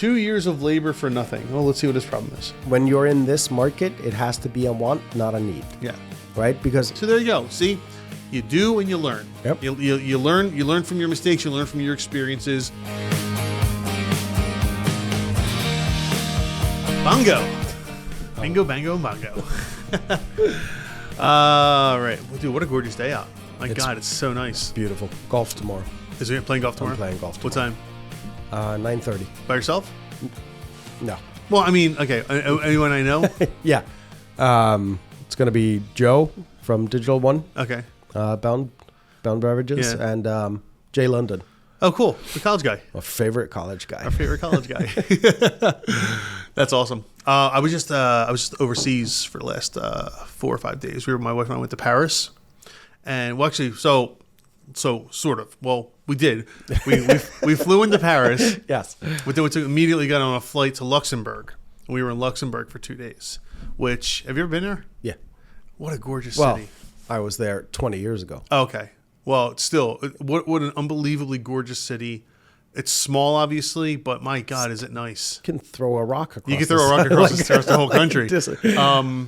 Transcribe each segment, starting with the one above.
2 years of labor for nothing. Well, let's see what his problem is. When you're in this market, it has to be a want, not a need. Yeah. Right? Because So there you go. See, you do and you learn. Yep. You learn from your mistakes. You learn from your experiences. Bongo. Bingo, bango, bongo. All right. Well, dude, what a gorgeous day out. My God, it's so nice. beautiful. Golf tomorrow. Is he playing golf tomorrow? I'm playing golf What tomorrow. time? 9:30. By yourself? No. Well, I mean, okay. Anyone I know? Yeah. It's going to be Joe from Digital One, Okay. Bound Beverages, Yeah. and Jay London, Oh, cool. The college guy. my favorite college guy. Our favorite college guy. That's awesome. I was just overseas for the last 4 or 5 days. My wife and I went to Paris, and well, actually, so sort of. Well, we did. We flew into Paris. Yes. We immediately got on a flight to Luxembourg. We were in Luxembourg for 2 days. Which, have you ever been there? Yeah. What a gorgeous Well, city. I was there 20 years ago. Okay. Well, still, what an unbelievably gorgeous city. It's small, obviously, but my God, is it nice. You can throw a rock across. You can throw a rock across the whole country. Like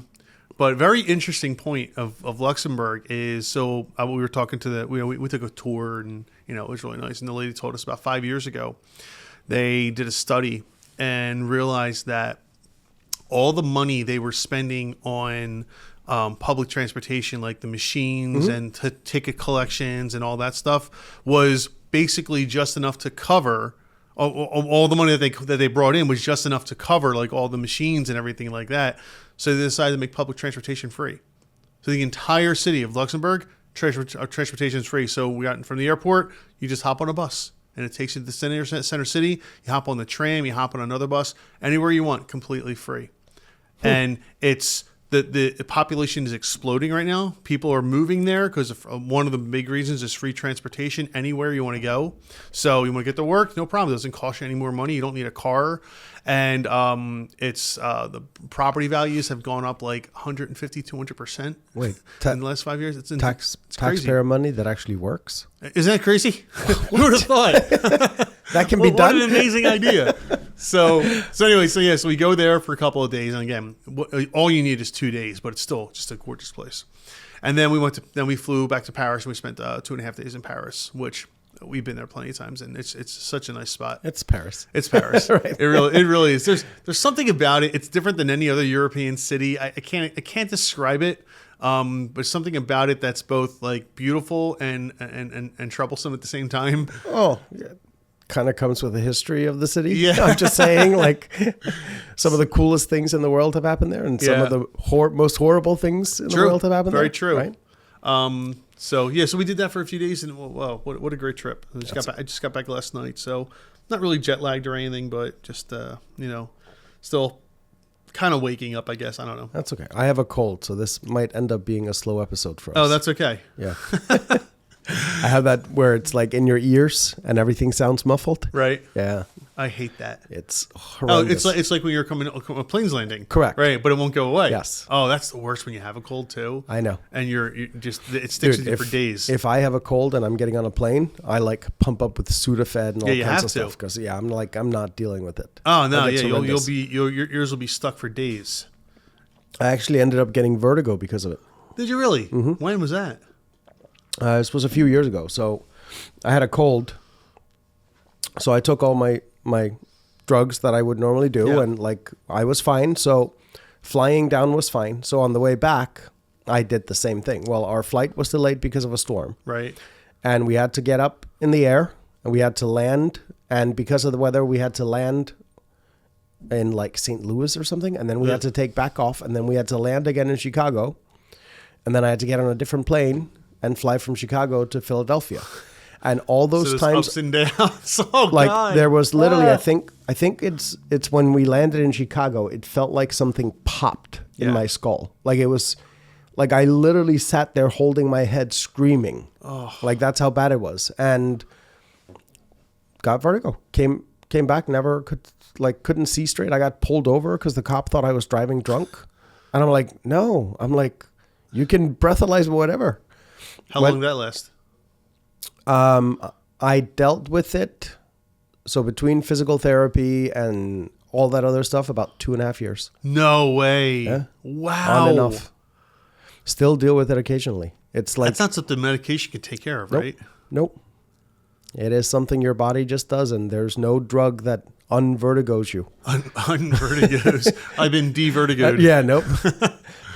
But very interesting point of Luxembourg is, so we were talking to we took a tour, and it was really nice. And the lady told us about 5 years ago, they did a study and realized that all the money they were spending on public transportation, like the machines and ticket collections and all that stuff, was basically just enough to cover all the money that they brought in was just enough to cover like all the machines and everything like that. So they decided to make public transportation free. So the entire city of Luxembourg, transportation is free. So we got from the airport, you just hop on a bus and it takes you to the center city. You hop on the tram, you hop on another bus, anywhere you want, completely free. And it's the population is exploding right now. People are moving there because one of the big reasons is free transportation anywhere you want to go. So you want to get to work, no problem. It doesn't cost you any more money. You don't need a car. And it's the property values have gone up like 150, 200%. Wait, in the last 5 years. It's crazy. taxpayer money that actually works? Isn't that crazy? Who would have thought? That can be done. What an amazing idea. So we go there for a couple of days, and again, all you need is 2 days, but it's still just a gorgeous place. And then we flew back to Paris, and we spent 2.5 days in Paris, which we've been there plenty of times, and it's such a nice spot. It's Paris. It's Paris. Right. It really is. There's something about it. It's different than any other European city. I can't describe it. But something about it that's both like beautiful and troublesome at the same time. Oh, yeah. Kind of comes with the history of the city. Yeah. I'm just saying, like, some of the coolest things in the world have happened there, and some of the most horrible things in the world have happened there. Very true. Right? So we did that for a few days, and wow, what a great trip. I just got back last night, so not really jet lagged or anything, but just still kind of waking up, I guess. I don't know. That's okay. I have a cold, so this might end up being a slow episode for us. Oh, that's okay. Yeah. I have that where it's like in your ears and everything sounds muffled. Right. Yeah. I hate that. It's horrendous. Oh, it's like when you're coming a plane's landing. Correct. Right, but it won't go away. Yes. Oh, that's the worst when you have a cold too. I know. And you're just it sticks with you for days. If I have a cold and I'm getting on a plane, I like pump up with Sudafed and all kinds of stuff because I'm not dealing with it. Oh no, yeah, your ears will be stuck for days. I actually ended up getting vertigo because of it. Did you really? Mm-hmm. When was that? This was a few years ago. So I had a cold. So I took all my drugs that I would normally do, and like I was fine. So flying down was fine. So on the way back, I did the same thing. Well, our flight was delayed because of a storm. Right. And we had to get up in the air and we had to land. And because of the weather, we had to land in like St. Louis or something. And then we had to take back off. And then we had to land again in Chicago. And then I had to get on a different plane and fly from Chicago to Philadelphia. And all those times, ups and downs. Oh, like God. there was literally, I think it's when we landed in Chicago, it felt like something popped in my skull. Like it was, like I literally sat there holding my head screaming. Oh. Like that's how bad it was. And got vertigo. Came back, couldn't see straight. I got pulled over because the cop thought I was driving drunk. And I'm like, no. I'm like, you can breathalyze whatever. How long did that last? I dealt with it So between physical therapy and all that other stuff, about 2.5 years. No way. Yeah. Wow. On and off. Still deal with it occasionally. It's like that's not something medication can take care of, nope, right? Nope. It is something your body just does, and there's no drug that unvertigos you. Unvertigos. I've been de-vertigoed. Yeah, nope.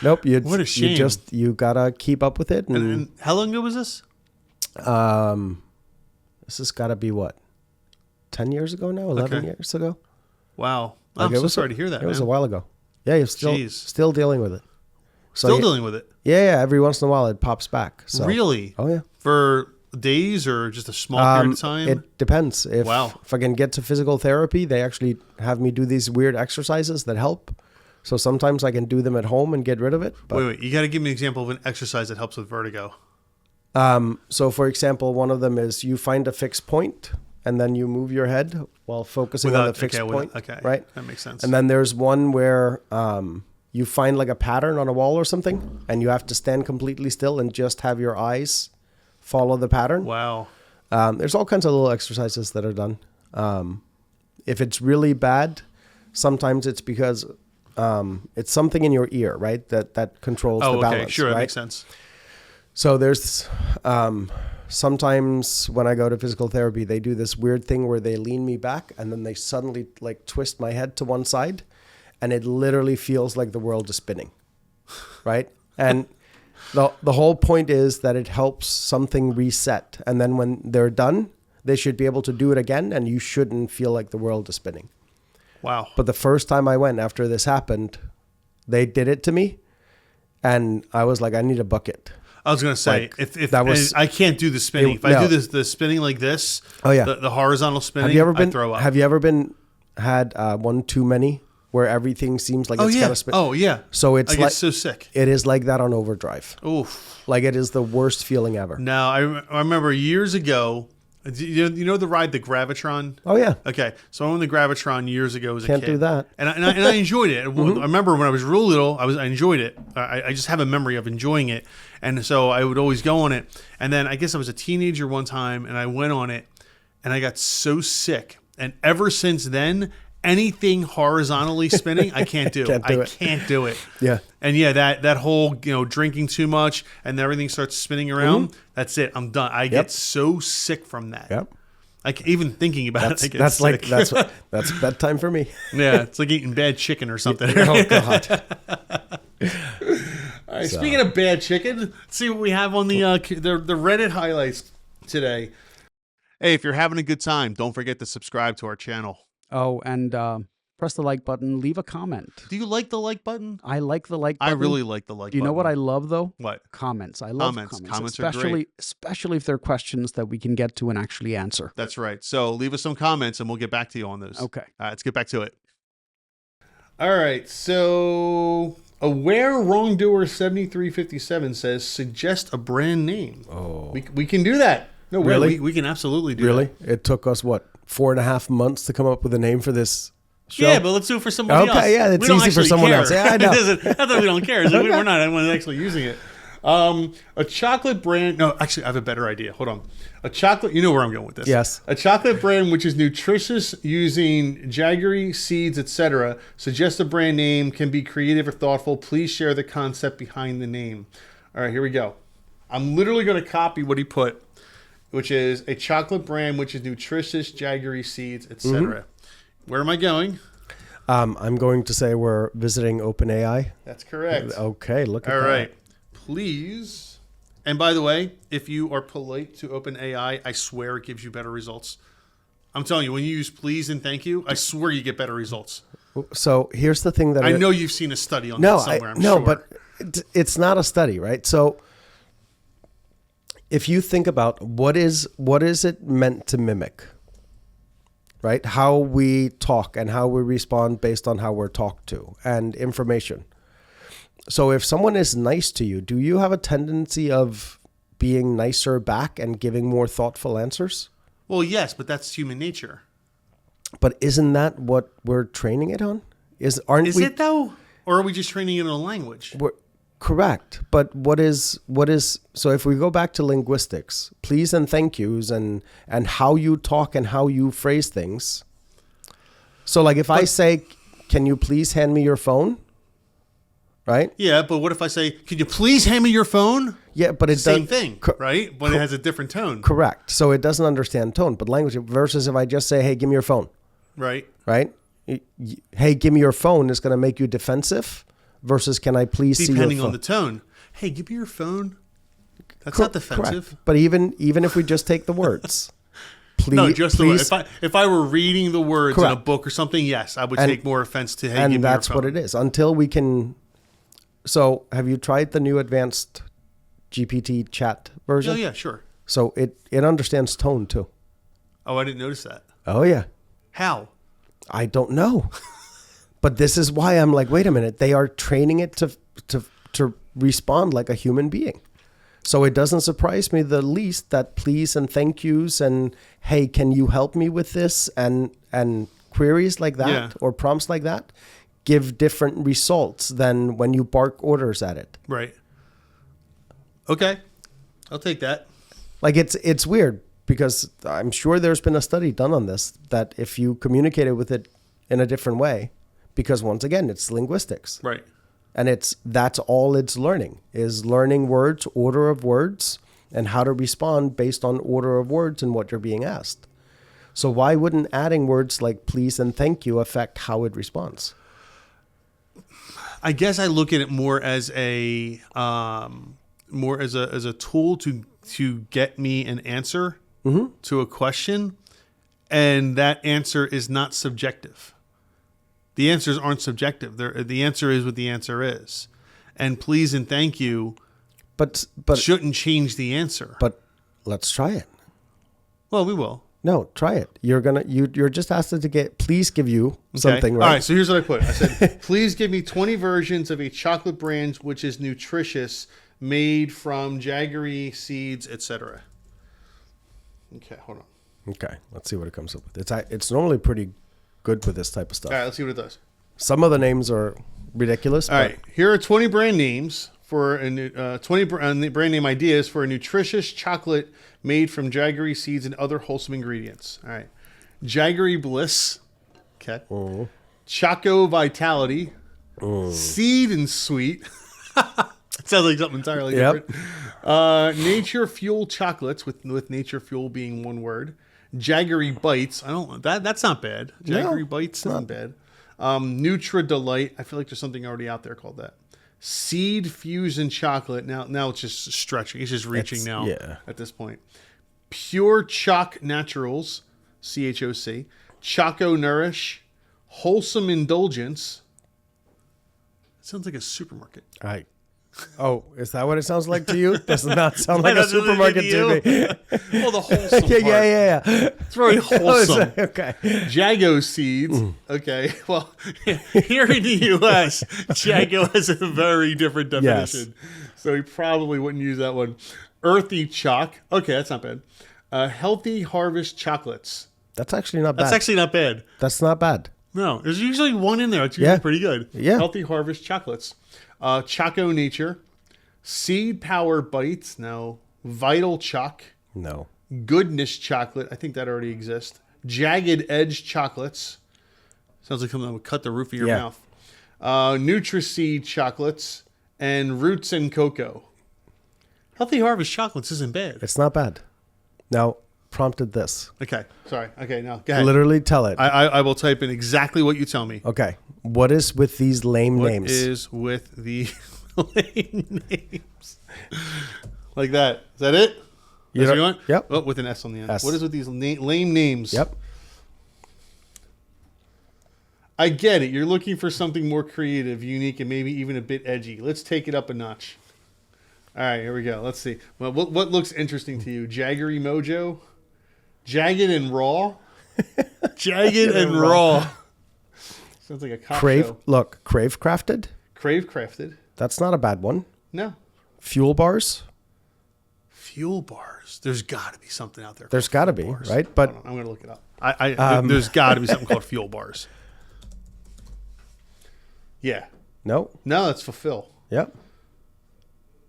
Nope. What a shame. You gotta keep up with it. And how long ago was this? This has got to be what, 10 years ago now, 11 years ago. Wow. I'm so sorry to hear that. It was a while ago. Yeah, you're still dealing with it. So still dealing with it. Yeah. Every once in a while, it pops back. So. Really? Oh yeah. For days or just a small period of time? It depends. If I can get to physical therapy, they actually have me do these weird exercises that help. So sometimes I can do them at home and get rid of it. But wait. You got to give me an example of an exercise that helps with vertigo. So for example, one of them is you find a fixed point and then you move your head while focusing on the fixed point. Okay. Right? That makes sense. And then there's one where you find like a pattern on a wall or something and you have to stand completely still and just have your eyes follow the pattern. Wow. There's all kinds of little exercises that are done. If it's really bad, sometimes it's because it's something in your ear, right? That controls the balance. Okay. Sure. Right? That makes sense. So there's sometimes when I go to physical therapy, they do this weird thing where they lean me back and then they suddenly like twist my head to one side and it literally feels like the world is spinning, right? And the whole point is that it helps something reset. And then when they're done, they should be able to do it again and you shouldn't feel like the world is spinning. Wow. But the first time I went after this happened, they did it to me and I was like, I need a bucket. I was going to say, Like, if that was, I can't do the spinning. If I do the spinning like this, the horizontal spinning, I throw up. Have you ever had one too many where everything seems like it's got to spin? Oh, yeah. So I get so sick. It is like that on overdrive. Oof. Like it is the worst feeling ever. Now, I remember years ago, you know the ride, the Gravitron? Oh, yeah. Okay. So I won the Gravitron years ago as a kid. Can't do that. And I enjoyed it. I remember when I was real little, I enjoyed it. I just have a memory of enjoying it. And so I would always go on it. And then I guess I was a teenager one time and I went on it and I got so sick. And ever since then, anything horizontally spinning, I can't do. I can't do it. Yeah. And yeah, that whole, drinking too much and everything starts spinning around. That's it. I'm done. I get so sick from that. Yep. Like even thinking about it, I get that's sick. that's bedtime for me. Yeah, it's like eating bad chicken or something. Oh God. All right. Speaking of bad chicken, let's see what we have on the Reddit highlights today. Hey, if you're having a good time, don't forget to subscribe to our channel. Oh, and press the like button. Leave a comment. Do you like the like button? I like the like button. I really like the like button. Do you know what I love, though? What? Comments. I love comments. Comments are great. Especially if they're questions that we can get to and actually answer. That's right. So leave us some comments and we'll get back to you on those. Okay. Let's get back to it. All right. So Aware Wrongdoer 7357 says, suggest a brand name. Oh. We can do that. No, really? We can absolutely do that. Really? It took us, 4.5 months to come up with a name for this show? Yeah, but let's do it for somebody else. Okay, yeah, it's easy for someone else. Yeah, I know. Not that we don't care. It's like we're not anyone actually using it. A chocolate brand. No, actually, I have a better idea. Hold on. A chocolate. You know where I'm going with this. Yes. A chocolate brand which is nutritious using jaggery, seeds, etc. Suggest a brand name. Can be creative or thoughtful. Please share the concept behind the name. All right, here we go. I'm literally going to copy what he put, which is a chocolate brand which is nutritious, jaggery, seeds, etc. Where am I going? I'm going to say we're visiting OpenAI. That's correct. Okay, look at that. All right. Please. And by the way, if you are polite to OpenAI, I swear it gives you better results. I'm telling you, when you use please and thank you, I swear you get better results. So here's the thing that I know you've seen a study on that somewhere, I'm sure. No, but it's not a study, right? So if you think about what is it meant to mimic, right? How we talk and how we respond based on how we're talked to and information. So if someone is nice to you, do you have a tendency of being nicer back and giving more thoughtful answers? Well, yes, but that's human nature. But isn't that what we're training it on? Is it though? Or are we just training it on a language? Correct. But what is so if we go back to linguistics, please and thank yous and how you talk and how you phrase things. So like if I say, can you please hand me your phone? Right? Yeah, but what if I say, could you please hand me your phone? Yeah, but it's same thing, right? But it has a different tone. Correct. So it doesn't understand tone, but language versus if I just say, hey, give me your phone. Right. Right? Hey, give me your phone is going to make you defensive versus can I please see your phone? Depending on the tone. Hey, give me your phone. That's not defensive. Correct. But even if we just take the words. Please, no, just please, the word. If I were reading the words correct. in a book or something, yes, I would take more offense to, hey, give me your phone. And that's what it is. Until we can... So have you tried the new advanced GPT chat version? Oh, yeah, sure. So it understands tone too. Oh, I didn't notice that. Oh, yeah. How? I don't know. But this is why I'm like, wait a minute. They are training it to respond like a human being. So it doesn't surprise me the least that please and thank yous and, hey, can you help me with this? And queries like that or prompts like that give different results than when you bark orders at it. Right. Okay. I'll take that. Like it's weird because I'm sure there's been a study done on this that if you communicated with it in a different way, because once again, it's linguistics. Right. And that's all it's learning is learning words, order of words, and how to respond based on order of words and what you're being asked. So why wouldn't adding words like please and thank you affect how it responds? I guess I look at it more as a tool to get me an answer to a question, and that answer is not subjective. The answers aren't subjective. The answer is what the answer is, and please and thank you, but shouldn't change the answer. But let's try it. Well, we will. No, try it. You're just asked it to please give you something, right? All right, so here's what I put. I said, please give me 20 versions of a chocolate brand which is nutritious, made from jaggery seeds, etc. Okay, hold on. Okay, let's see what it comes up with. It's normally pretty good with this type of stuff. All right, let's see what it does. Some of the names are ridiculous. All right, here are 20 brand names for a new 20 brand name ideas for a nutritious chocolate made from jaggery seeds and other wholesome ingredients. All right, Jaggery Bliss, okay, Choco Vitality, Seed and Sweet. It sounds like something entirely different. Nature Fuel chocolates with Nature Fuel being one word. Jaggery Bites. That's not bad. Jaggery Bites isn't bad. Nutra Delight. I feel like there's something already out there called that. Seed Fusion Chocolate. Now it's just stretching. It's just reaching at this point. Pure Choc Naturals. CHOC. Choco Nourish. Wholesome Indulgence. It sounds like a supermarket. Oh, is that what it sounds like to you? Does not sound like a supermarket to me. Well, the wholesome part. Yeah. It's very wholesome. Okay. Jago seeds. Okay. Well, here in the U.S., Jago has a very different definition. Yes. So we probably wouldn't use that one. Earthy Choc. Okay, that's not bad. Healthy Harvest Chocolates. That's actually not bad. That's not bad. No, there's usually one in there. It's usually pretty good. Yeah. Healthy Harvest Chocolates. Choco Nature. Seed Power Bites. No. Vital Choc. No. Goodness Chocolate. I think that already exists. Jagged Edge Chocolates. Sounds like something that would cut the roof of your mouth. Nutriseed Chocolates. And Roots and Cocoa. Healthy Harvest Chocolates isn't bad. It's not bad. Now, prompted this. Okay. Sorry. Okay, now, go ahead. Literally tell it. I will type in exactly what you tell me. Okay. What is with these lame names? What is with the lame names? Like that. Is that it? That's what you want? Yep. Oh, with an S on the end. S. What is with these lame names? Yep. I get it. You're looking for something more creative, unique, and maybe even a bit edgy. Let's take it up a notch. All right, here we go. Let's see. Well, what looks interesting to you? Jaggery Mojo? Jagged and Raw? Jagged and Raw. Sounds like a cop show. Look, Crave Crafted. Crave Crafted. That's not a bad one. No. Fuel Bars. Fuel Bars. There's got to be something out there. There's got to be, bars. right? But I'm going to look it up. There's got to be something called Fuel Bars. Yeah. No. No, that's Fulfill. Yep.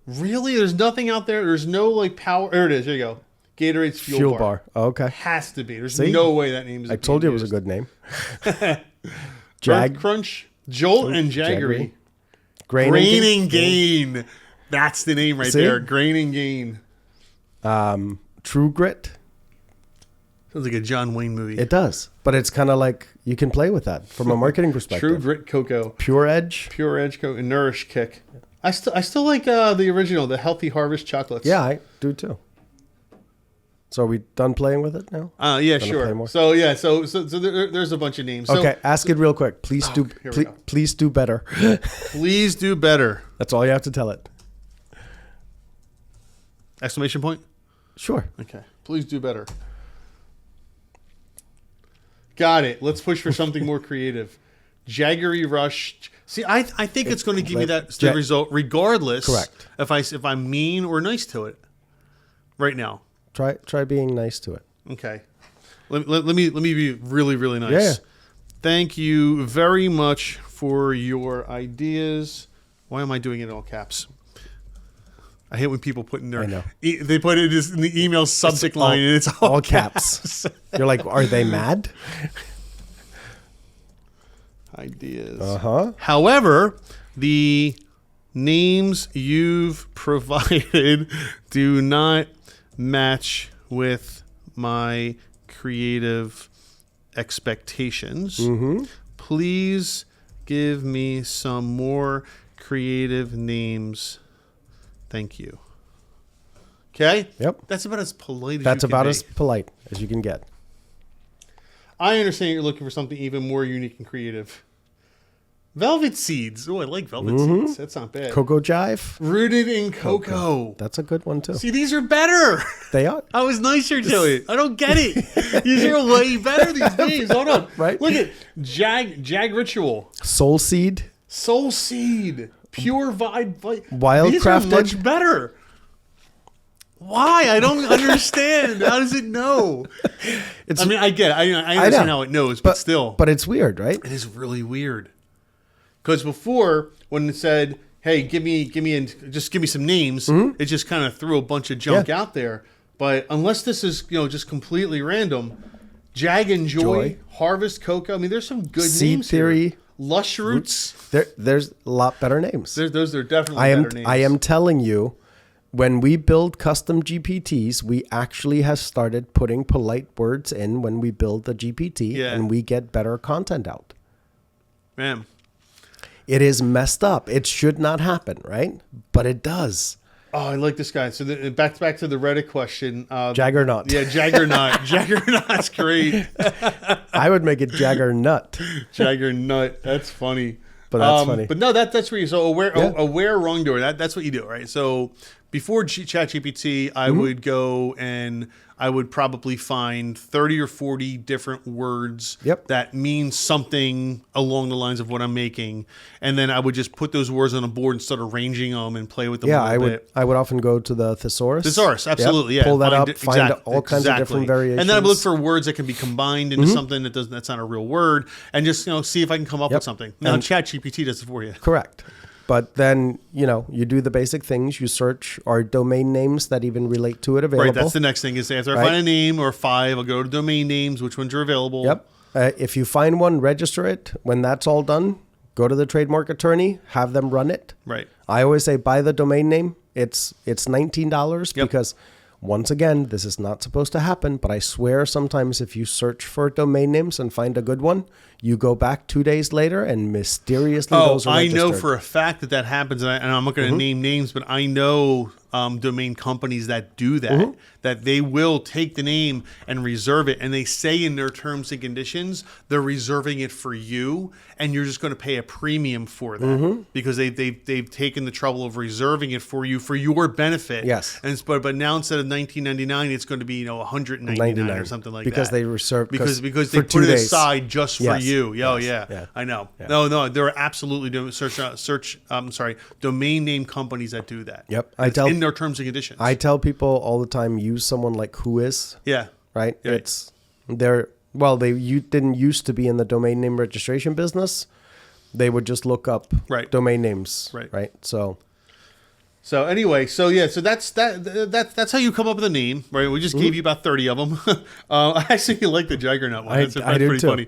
Really? There's nothing out there? There's no like power. There it is. There you go. Gatorade's Fuel Bar. Oh, okay. Has to be. There's See? no way that name is. I told you it was a good name. Jag Crunch, Jolt, and Jaggery. Grain and Gain. That's the name right See? there. Grain and Gain. True Grit. Sounds like a John Wayne movie. It does, but it's kind of like you can play with that from a marketing perspective. True Grit Cocoa. Pure Edge. Pure Edge Cocoa and Nourish Kick. I still like the original, the Healthy Harvest chocolates. Yeah, I do too. So are we done playing with it now? Yeah, Play sure. more? So yeah, so there's a bunch of names. So, Okay, ask it real quick. Please here we go. please do better. Please do better. That's all you have to tell it. Exclamation point? Sure. Okay. Please do better. Got it. Let's push for something more creative. Jaggery Rush. See, I think it's going to give me that result regardless. Correct. If I'm mean or nice to it right now. Try being nice to it. Okay. Let me be really, really nice. Yeah. Thank you very much for your ideas. Why am I doing it in all caps? I hate when people put in their. I know. They put it in the email subject line, and it's all caps. You're like, are they mad? Ideas. However, the names you've provided do not match with my creative expectations. Please give me some more creative names. Thank you. Okay? Yep. That's about as polite as That's you can about be. as polite as you can get. I understand you're looking for something even more unique and creative. Velvet Seeds. Oh, I like Velvet Seeds. That's not bad. Cocoa Jive. Rooted in cocoa. That's a good one too. See, these are better. They are. I was nicer to it. I don't get it. These are way better, these names. Hold on. Right? Look at Jag Ritual. Soul Seed. Soul Seed. Pure Vibe. Wild These Crafted. are much better. Why? I don't understand. How does it know? I mean, I get it. I understand how it knows, but still. But it's weird, right? It is really weird. Because before, when it said, "Hey, give me some names," it just kind of threw a bunch of junk out there. But unless this is just completely random, Jag and Joy, Harvest Cocoa. I mean, there's some good Seed names Theory. here. Lush Roots. There's a lot better names. Those are definitely better names. I am telling you, when we build custom GPTs, we actually have started putting polite words in when we build the GPT, and we get better content out. Man. It is messed up. It should not happen, right? But it does. Oh, I like this guy. So back to the Reddit question. Jaggernaut. Yeah, Jaggernaut. Jaggernaut's great. I would make it Jaggernaut. Jaggernaut. That's funny. But that's funny. But no, that's where you so aware wrongdoer. That's what you do, right? So before ChatGPT, I would go and I would probably find 30 or 40 different words that mean something along the lines of what I'm making, and then I would just put those words on a board and start arranging them and play with them. Yeah, I would often go to the thesaurus. Thesaurus, absolutely. Yeah, pull that up, find all kinds of different variations, and then I would look for words that can be combined into something that's not a real word, and just see if I can come up with something. Now, ChatGPT does it for you. Correct. But then, you do the basic things. You search, are domain names that even relate to it available? Right, that's the next thing is after I find a name or 5, I'll go to domain names, which ones are available. Yep. If you find one, register it. When that's all done, go to the trademark attorney, have them run it. Right. I always say buy the domain name. It's $19 because, once again, this is not supposed to happen, but I swear sometimes if you search for domain names and find a good one, you go back 2 days later and mysteriously those are registered. I know for a fact that happens, and I'm not going to name names, but I know domain companies that do that, that they will take the name and reserve it, and they say in their terms and conditions they're reserving it for you, and you're just going to pay a premium for that because they've taken the trouble of reserving it for you for your benefit. Yes. And but now instead of $19.99, it's going to be $199 or something like because that. they reserve because they put it aside just for you. Yeah. I know. Yeah. No, there are absolutely domain name companies that do that. Yep. In their terms and conditions. I tell people all the time, use someone like Whois. Yeah. Right? Yeah. You didn't used to be in the domain name registration business. They would just look up domain names. Right. So So anyway, so that's how you come up with a name, right? We just gave you about 30 of them. I actually like the Juggernaut one. That's I do pretty too. funny.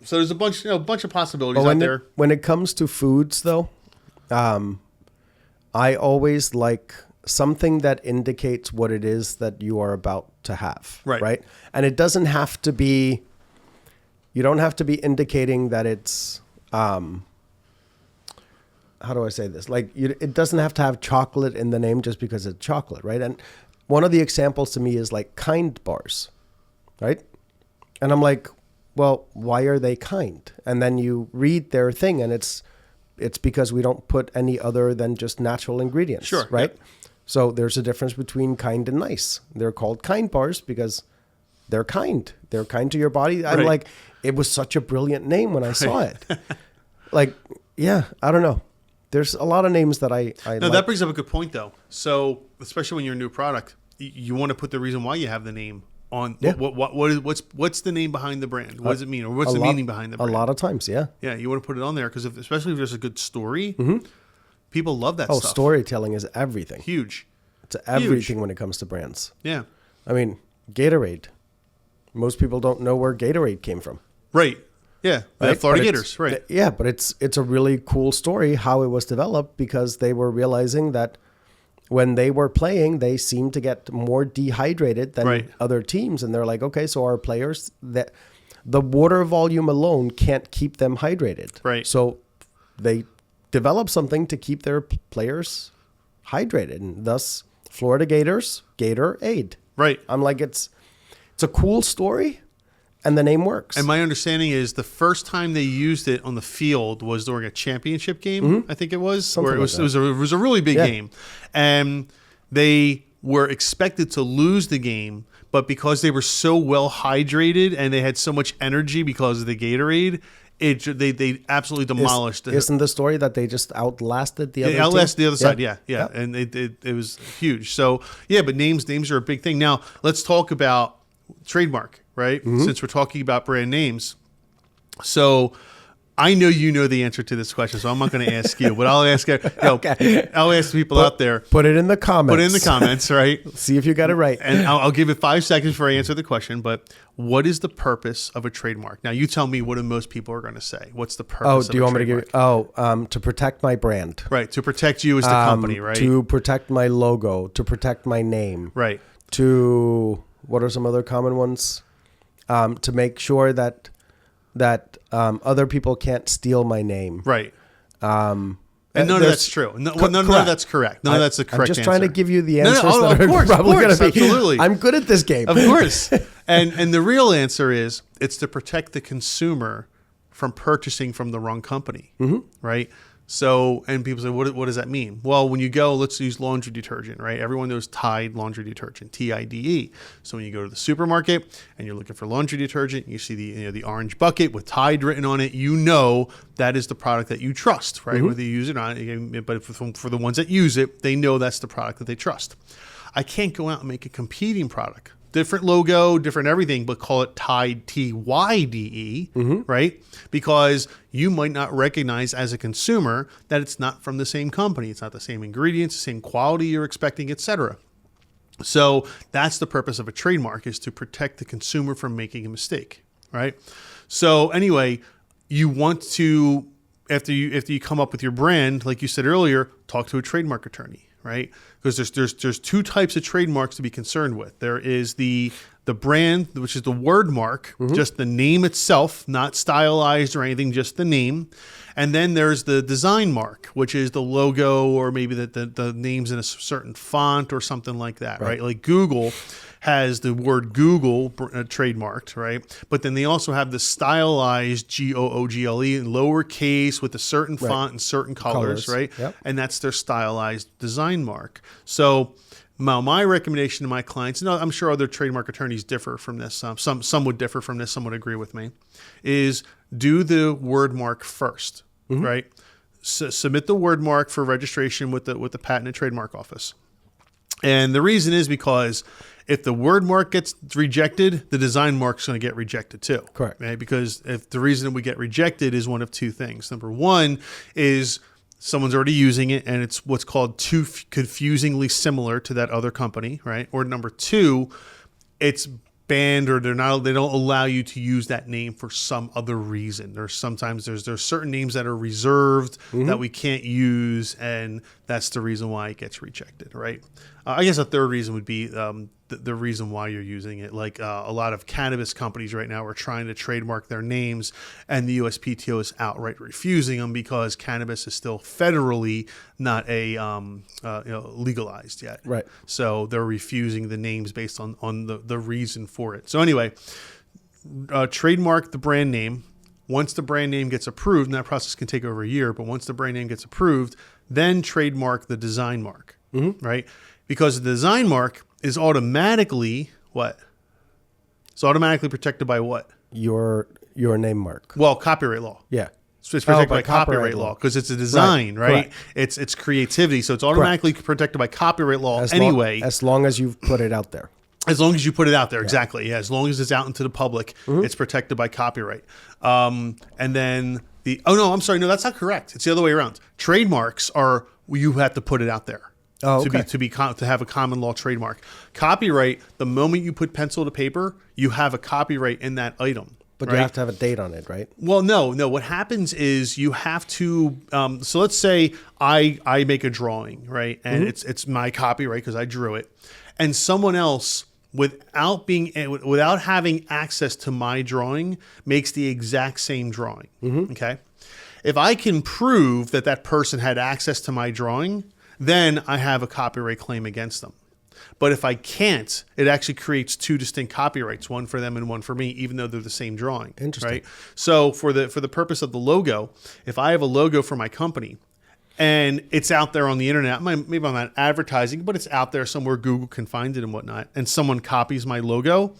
So there's a bunch of possibilities But out there. when it comes to foods, though, I always like something that indicates what it is that you are about to have. Right. And it doesn't have to be, you don't have to be indicating that it's, how do I say this? Like, it doesn't have to have chocolate in the name just because it's chocolate, right? And one of the examples to me is like kind bars, right? And I'm like, well, why are they kind? And then you read their thing, and it's because we don't put any other than just natural ingredients, Sure, right? yep. So there's a difference between kind and nice. They're called kind bars because they're kind. They're kind to your body. I'm Right. like, it was such a brilliant name when I saw it. Like, yeah, I don't know. There's a lot of names that I No, like. that brings up a good point, though. So, especially when you're a new product, you want to put the reason why you have the name on. Yeah. What's the name behind the brand? What does it mean, or what's the meaning behind the brand? A lot of times, yeah. Yeah, you want to put it on there because especially if there's a good story, people love that Oh, stuff. storytelling is everything. Huge. It's everything when it comes to brands. Yeah. I mean, Gatorade. Most people don't know where Gatorade came from. Right. Yeah. Right? Florida But Gators. Right. Yeah, but it's a really cool story how it was developed because they were realizing that when they were playing, they seemed to get more dehydrated than Right. other teams. And they're like, okay, so our players, that the water volume alone can't keep them hydrated. Right. So they developed something to keep their players hydrated. And thus, Florida Gators, Gatorade. Right. I'm like, it's a cool story, and the name works. And my understanding is the first time they used it on the field was during a championship game. I think it was, Something where it like was it was a really big Yeah. game, and they were expected to lose the game, but because they were so well hydrated and they had so much energy because of the Gatorade, they absolutely demolished it. Isn't the story that they just outlasted the other team? The other side, yeah. And it was huge. So yeah, but names are a big thing. Now let's talk about trademark, right? Since we're talking about brand names. So I know you know the answer to this question, so I'm not going to ask you, but I'll ask I'll ask people out there. Put it in the comments. Put it in the comments, right? See if you got it right. And I'll give it 5 seconds before I answer the question. But what is the purpose of a trademark? Now you tell me what do most people are going to say. What's the purpose? Oh, of do you a want me to give? trademark? To protect my brand. Right, to protect you as the company, right? To protect my logo. To protect my name. Right. To what are some other common ones? To make sure that other people can't steal my name. Right. And none of that's true. None of that's correct. None of that's the correct answer. I'm just trying to give you the answers of that are course, probably going to be. Absolutely. I'm good at this game. Of course. And the real answer is it's to protect the consumer from purchasing from the wrong company. Right. So, and people say, what does that mean? Well, when you go, let's use laundry detergent, right? Everyone knows Tide laundry detergent, TIDE. So when you go to the supermarket and you're looking for laundry detergent, you see the orange bucket with Tide written on it, you know that is the product that you trust, right? Whether you use it or not, but for the ones that use it, they know that's the product that they trust. I can't go out and make a competing product. Different logo, different everything, but call it Tide, TYDE, right? Because you might not recognize as a consumer that it's not from the same company. It's not the same ingredients, the same quality you're expecting, etc. So that's the purpose of a trademark, is to protect the consumer from making a mistake, right? So anyway, you want to, after you come up with your brand, like you said earlier, talk to a trademark attorney. Right? Because there's 2 types of trademarks to be concerned with. There is the brand, which is the word mark, just the name itself, not stylized or anything, just the name. And then there's the design mark, which is the logo or maybe the names in a certain font or something like that, right? Like Google has the word Google trademarked, right? But then they also have the stylized GOOGLE in lowercase with a certain font and certain colors, right? Yep. And that's their stylized design mark. So now my recommendation to my clients, and I'm sure other trademark attorneys differ from this, some would differ from this, some would agree with me, is do the word mark first, right? Submit the word mark for registration with the Patent and Trademark Office. And the reason is because if the word mark gets rejected, the design mark is going to get rejected too. Correct. Right? Because if the reason we get rejected is one of 2 things. Number one is someone's already using it and it's what's called too confusingly similar to that other company, right? Or number two, it's banned or they don't allow you to use that name for some other reason. There's certain names that are reserved that we can't use, and that's the reason why it gets rejected, right? I guess a third reason would be the reason why you're using it. Like a lot of cannabis companies right now are trying to trademark their names, and the USPTO is outright refusing them because cannabis is still federally not legalized yet. Right. So they're refusing the names based on the reason for it. So anyway, trademark the brand name. Once the brand name gets approved, and that process can take over a year, but once the brand name gets approved, then trademark the design mark, right? Because the design mark is automatically what? It's automatically protected by what? Your name mark. Well, copyright law. Yeah. So it's protected by copyright law because it's a design, right? It's creativity. So it's automatically protected by copyright law anyway. As long as you've put it out there. As long as you put it out there, exactly. Yeah, as long as it's out into the public, it's protected by copyright. And then no, that's not correct. It's the other way around. Trademarks are you have to put it out there. Oh, okay. To have a common law trademark. Copyright, the moment you put pencil to paper, you have a copyright in that item. But right? you have to have a date on it, right? Well, no. What happens is you have to. So let's say I make a drawing, right, and it's my copyright because I drew it, and someone else without having access to my drawing makes the exact same drawing. Okay, if I can prove that person had access to my drawing, then I have a copyright claim against them. But if I can't, it actually creates two distinct copyrights, one for them and one for me, even though they're the same drawing. Interesting. Right? So for the purpose of the logo, if I have a logo for my company and it's out there on the internet, maybe I'm not advertising, but it's out there somewhere, Google can find it and whatnot, and someone copies my logo,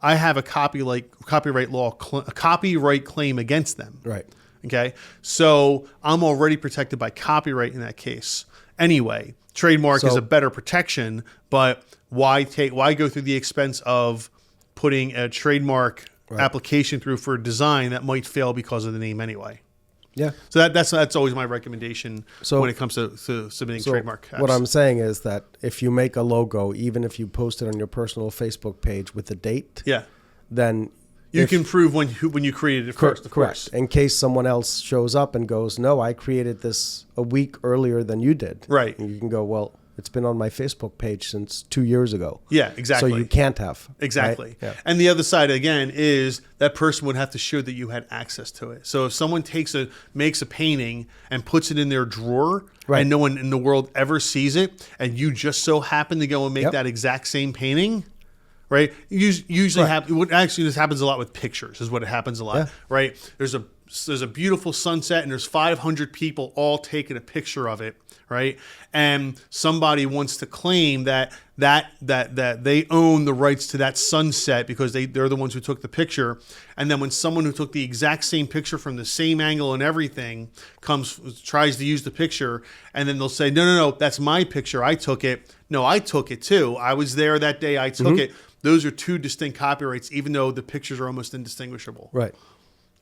I have a copyright claim against them. Right. Okay. So I'm already protected by copyright in that case. Anyway, trademark is a better protection, but why go through the expense of putting a trademark application through for a design that might fail because of the name anyway? Yeah. So that's always my recommendation when it comes to submitting trademark apps. What I'm saying is that if you make a logo, even if you post it on your personal Facebook page with a date, then you can prove when you created it first, of course. In case someone else shows up and goes, no, I created this a week earlier than you did. Right. And you can go, well, it's been on my Facebook page since 2 years ago. Yeah, exactly. So you can't have. Exactly. Right? Yeah. And the other side, again, is that person would have to show that you had access to it. So if someone makes a painting and puts it in their drawer and no one in the world ever sees it, and you just so happen to go and make that exact same painting, right? Usually this happens a lot with pictures is what it happens a lot, right? There's a beautiful sunset and there's 500 people all taking a picture of it, right? And somebody wants to claim that they own the rights to that sunset because they're the ones who took the picture. And then when someone who took the exact same picture from the same angle and everything tries to use the picture, and then they'll say, no, that's my picture. I took it. No, I took it too. I was there that day. I took it. Those are two distinct copyrights, even though the pictures are almost indistinguishable. Right.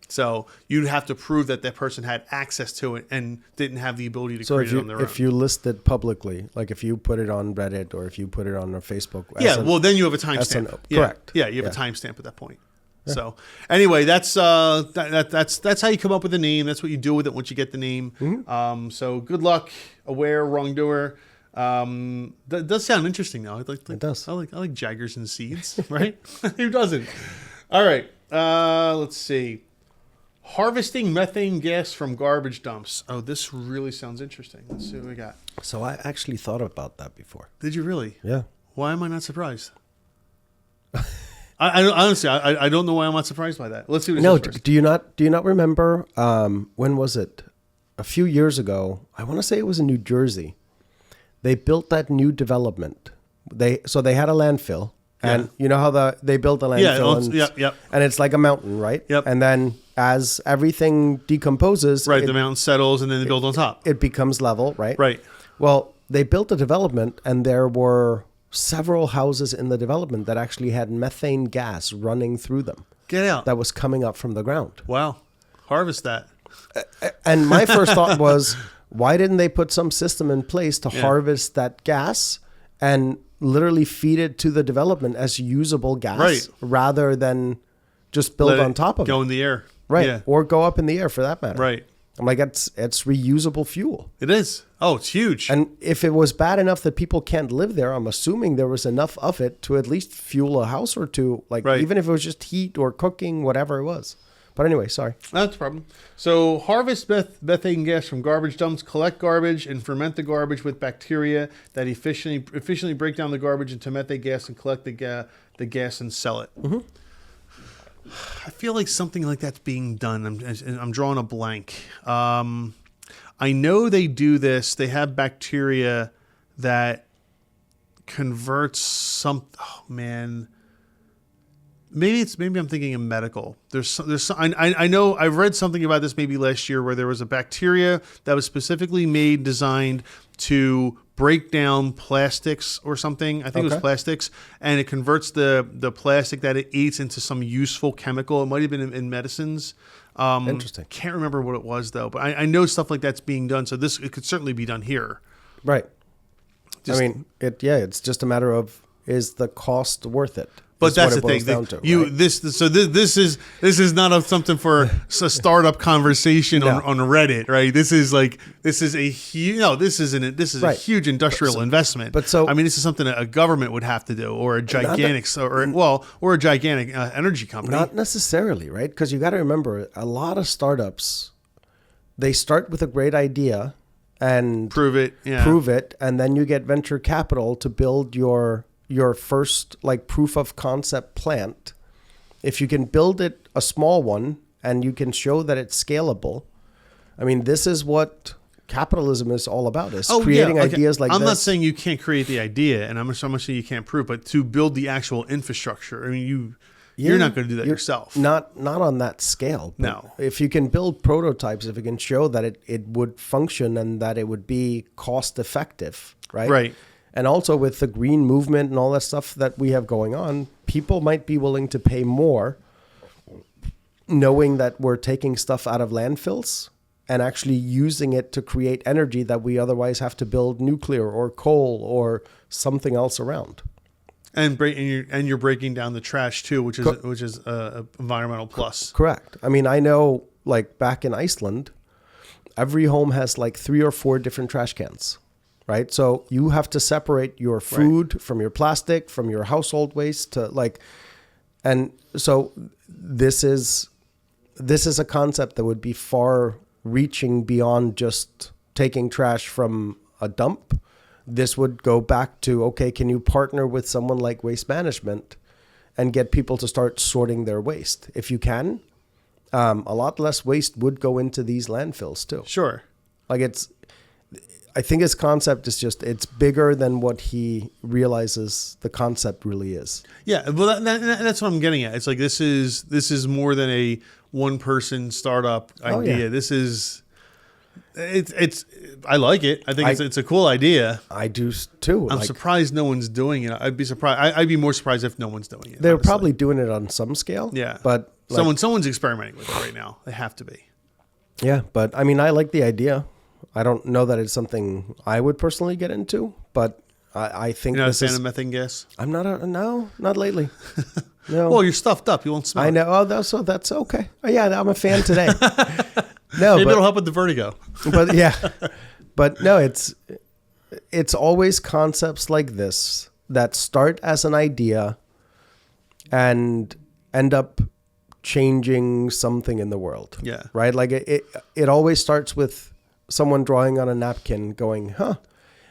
So you'd have to prove that person had access to it and didn't have the ability to create it on their own. If you list it publicly, like if you put it on Reddit or if you put it on Facebook. Then you have a timestamp. Correct. Yeah, you have a timestamp at that point. Yeah. So anyway, that's how you come up with a name. That's what you do with it once you get the name. So good luck, aware, wrongdoer. That does sound interesting though. It does. I like Jaggers and seeds, right? Who doesn't? All right. Let's see. Harvesting methane gas from garbage dumps. Oh, this really sounds interesting. Let's see what we got. So I actually thought about that before. Did you really? Yeah. Why am I not surprised? I honestly, I don't know why I'm not surprised by that. Let's see what it says first. Do you not remember, when was it? A few years ago, I want to say it was in New Jersey. They built that new development. They had a landfill. And you know how they built a landfill? And it's like a mountain, right? Yep. And then as everything decomposes... Right, the mountain settles and then they build on top. It becomes level, right? Right. Well, they built a development and there were several houses in the development that actually had methane gas running through them. Get out. That was coming up from the ground. Wow. Harvest that. And my first thought was, Why didn't they put some system in place to harvest that gas and literally feed it to the development as usable gas rather than just build on top of it? Go in the air. Right. Yeah. Or go up in the air for that matter. Right. I'm like, it's reusable fuel. It is. Oh, it's huge. And if it was bad enough that people can't live there, I'm assuming there was enough of it to at least fuel a house or two. Like even if it was just heat or cooking, whatever it was. But anyway, sorry. That's a problem. So harvest methane gas from garbage dumps, collect garbage, and ferment the garbage with bacteria that efficiently break down the garbage into methane gas and collect the gas and sell it. Mm-hmm. I feel like something like that's being done. I'm drawing a blank. I know they do this. They have bacteria that converts some. Oh man. Maybe I'm thinking of medical. I know I've read something about this maybe last year where there was a bacteria that was specifically designed to break down plastics or something. I think it was plastics, and it converts the plastic that it eats into some useful chemical. It might have been in medicines. Interesting. Can't remember what it was though, but I know stuff like that's being done. So it could certainly be done here. Right. It's just a matter of, is the cost worth it? But that's the thing. This is not something for a startup conversation on Reddit, right? This is a huge industrial investment. But so, I mean, this is something that a government would have to do, or a gigantic energy company. Not necessarily, right? Because you got to remember, a lot of startups, they start with a great idea and prove it, and then you get venture capital to build your first like proof of concept plant. If you can build it, a small one, and you can show that it's scalable. I mean, this is what capitalism is all about, is creating ideas like this. I'm not saying you can't create the idea, and I'm not saying you can't prove, but to build the actual infrastructure. I mean, you're not going to do that yourself. Not on that scale. No. If you can build prototypes, if you can show that it would function and that it would be cost effective, right? Right. And also with the green movement and all that stuff that we have going on, people might be willing to pay more knowing that we're taking stuff out of landfills and actually using it to create energy that we otherwise have to build nuclear or coal or something else around. And you're breaking down the trash too, which is a environmental plus. Correct. I mean, I know like back in Iceland, every home has like 3 or 4 different trash cans. Right. So you have to separate your food from your plastic, from your household waste and so this is a concept that would be far reaching beyond just taking trash from a dump. This would go back to, okay, can you partner with someone like Waste Management and get people to start sorting their waste? If you can, a lot less waste would go into these landfills too. Sure. I think his concept is it's bigger than what he realizes the concept really is. Yeah, well, that's what I'm getting at. It's like this is more than a one-person startup idea. Yeah. This is I like it. I think it's a cool idea. I do too. I'm surprised no one's doing it. I'd be surprised. I'd be more surprised if no one's doing it. They're probably doing it on some scale. Yeah, but someone's experimenting with it right now. They have to be. Yeah, but I mean, I like the idea. I don't know that it's something I would personally get into, but I think you're not a fan of methane gas. I'm not not lately. No. Well, you're stuffed up. You won't smell. I know. Oh, that's okay. Oh, yeah, I'm a fan today. No, maybe it'll help with the vertigo. But yeah, but no, it's always concepts like this that start as an idea and end up changing something in the world. Yeah. Right. Like it always starts with someone drawing on a napkin going,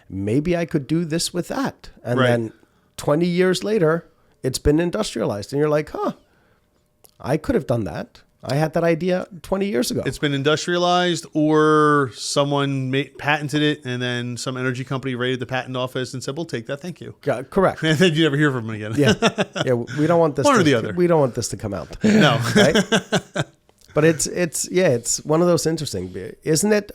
maybe I could do this with that. And then 20 years later, it's been industrialized. And you're like, I could have done that. I had that idea 20 years ago. It's been industrialized, or someone patented it, and then some energy company raided the patent office and said, we'll take that. Thank you. Correct. And then you never hear from them again. Yeah. We don't want this. One or the other. We don't want this to come out. No. Right? But it's one of those interesting, isn't it?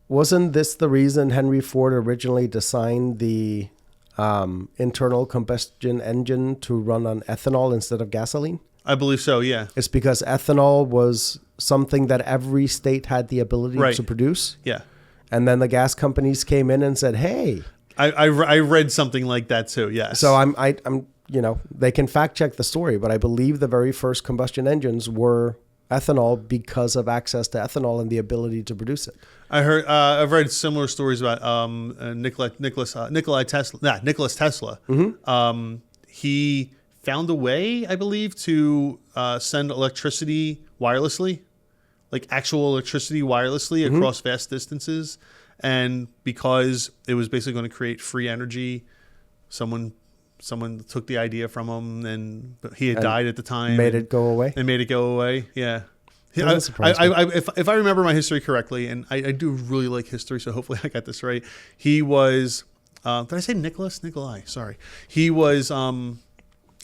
Wasn't this the reason Henry Ford originally designed the internal combustion engine to run on ethanol instead of gasoline? I believe so, yeah. It's because ethanol was something that every state had the ability Right. to produce. Yeah. And then the gas companies came in and said, hey. I read something like that too, yes. So I'm they can fact check the story, but I believe the very first combustion engines were ethanol because of access to ethanol and the ability to produce it. I've read similar stories about Nikola Tesla. Mm-hmm. He found a way, I believe, to send electricity wirelessly, like actual electricity wirelessly across vast distances. And because it was basically going to create free energy, someone took the idea from him, and he had died at the time. Made it go away? And made it go away, yeah. Doesn't surprise me. If I remember my history correctly, and I do really like history, so hopefully I got this right. He was, did I say Nikolai? Sorry. He was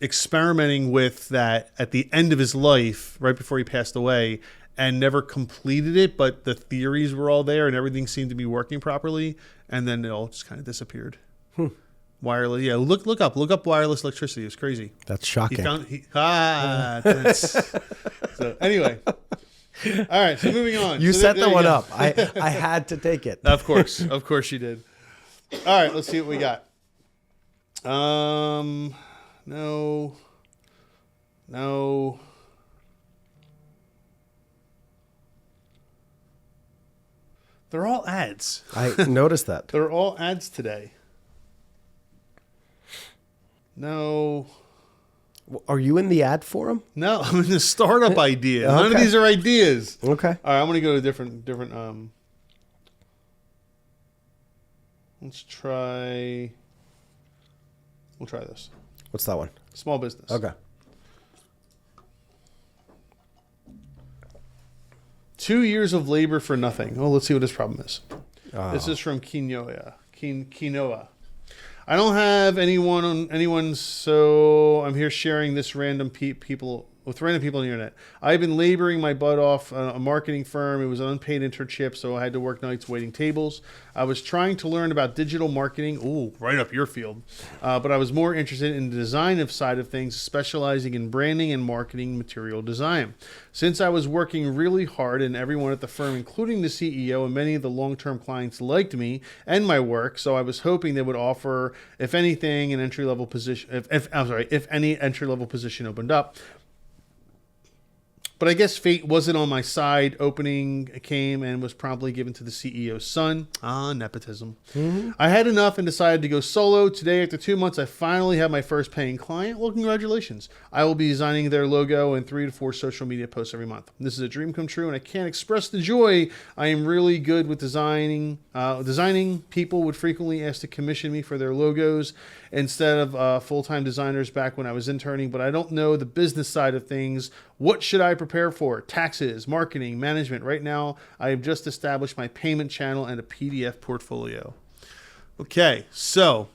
experimenting with that at the end of his life, right before he passed away, and never completed it, but the theories were all there and everything seemed to be working properly, and then it all just kind of disappeared. Wireless, yeah. Look up wireless electricity. It's crazy. That's shocking. So anyway, all right. So moving on. You so set there the you one go. up. I had to take it. Of course you did. All right, let's see what we got. No. They're all ads. I noticed that. They're all ads today. No. Are you in the ad forum? No, I'm in the startup idea. None of Okay. these are ideas. Okay. All right, I'm going to go to different. Let's try. We'll try this. What's that one? Small business. Okay. 2 years of labor for nothing. Oh, let's see what this problem is. Oh. This is from Quinoa. I don't have anyone, so I'm here sharing this with random people on the internet. I've been laboring my butt off a marketing firm. It was an unpaid internship, so I had to work nights waiting tables. I was trying to learn about digital marketing. Ooh, right up your field. But I was more interested in the design side of things, specializing in branding and marketing material design. Since I was working really hard and everyone at the firm, including the CEO and many of the long-term clients, liked me and my work, so I was hoping they would offer, if anything, an entry-level position. If any entry-level position opened up. But I guess fate wasn't on my side. Opening came and was promptly given to the CEO's son. Nepotism. Mm-hmm. I had enough and decided to go solo. Today, after 2 months, I finally have my first paying client. Well, congratulations. I will be designing their logo and 3 to 4 social media posts every month. This is a dream come true, and I can't express the joy. I am really good with designing. People would frequently ask to commission me for their logos instead of full-time designers back when I was interning, but I don't know the business side of things. What should I prepare for? Taxes, marketing, management. Right now, I have just established my payment channel and a PDF portfolio. Okay, so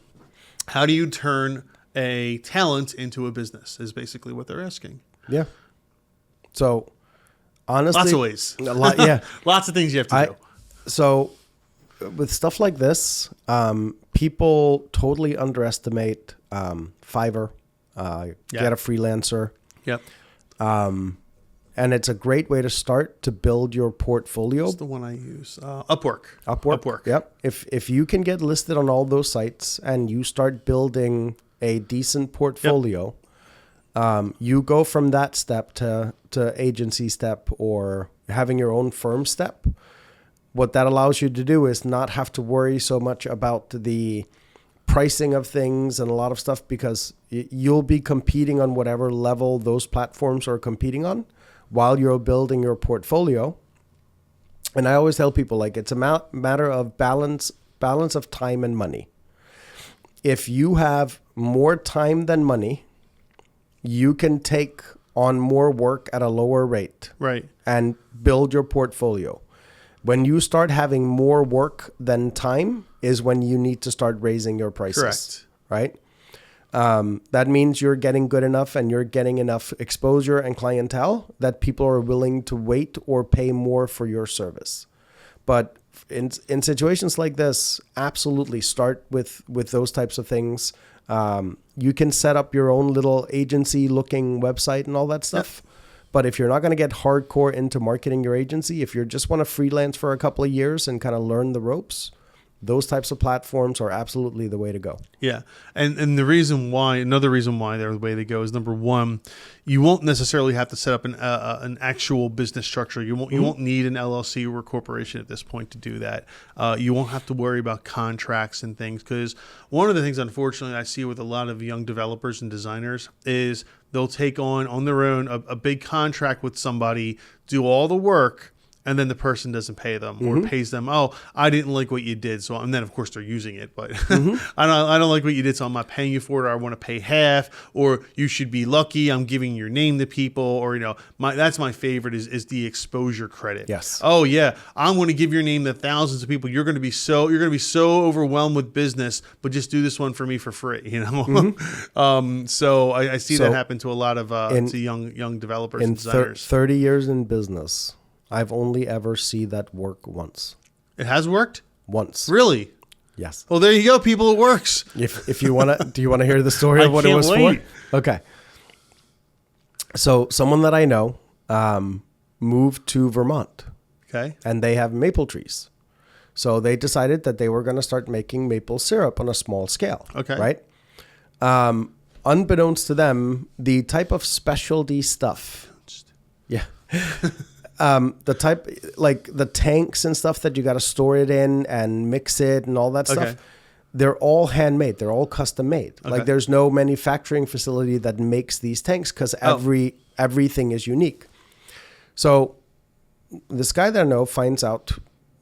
how do you turn a talent into a business is basically what they're asking. Yeah. So, honestly... Lots of ways. Yeah. Lots of things you have to do. So, with stuff like this, people totally underestimate Fiverr, get a freelancer. Yep. And it's a great way to start to build your portfolio. That's the one I use. Upwork. Yep. If you can get listed on all those sites and you start building a decent portfolio, you go from that step to agency step or having your own firm step. What that allows you to do is not have to worry so much about the pricing of things and a lot of stuff, because you'll be competing on whatever level those platforms are competing on while you're building your portfolio. And I always tell people, like, it's a matter of balance of time and money. If you have more time than money, you can take on more work at a lower rate, right, and build your portfolio. When you start having more work than time is when you need to start raising your prices. Correct. Right? That means you're getting good enough and you're getting enough exposure and clientele that people are willing to wait or pay more for your service. But in situations like this, absolutely start with those types of things. You can set up your own little agency looking website and all that stuff. Yep. But if you're not going to get hardcore into marketing your agency, if you just want to freelance for a couple of years and kind of learn the ropes, those types of platforms are absolutely the way to go. Yeah. And another reason why they're the way to go is, number one, you won't necessarily have to set up an actual business structure. You won't need an LLC or a corporation at this point to do that. You won't have to worry about contracts and things, because one of the things, unfortunately, I see with a lot of young developers and designers is they'll take on their own a big contract with somebody, do all the work, and then the person doesn't pay them or pays them, oh, I didn't like what you did. So, and then of course they're using it, but I don't like what you did, so I'm not paying you for it, or I want to pay half, or you should be lucky, I'm giving your name to people, or, that's my favorite is the exposure credit. Yes. Oh yeah, I'm going to give your name to thousands of people. You're going to be so overwhelmed with business, but just do this one for me for free, So I see that happen to a lot of to young developers and designers. 30 years in business, I've only ever seen that work once. It has worked? Once. Really? Yes. Well, there you go, people. It works. If you want to, do you want to hear the story of what it was for? Okay. So someone that I know moved to Vermont. Okay. And they have maple trees. So they decided that they were going to start making maple syrup on a small scale. Okay. Right? Unbeknownst to them, the type of specialty stuff. Yeah. The type, like the tanks and stuff that you got to store it in and mix it and all that stuff, they're all handmade. They're all custom made. Okay. Like there's no manufacturing facility that makes these tanks, because everything is unique. So this guy that I know finds out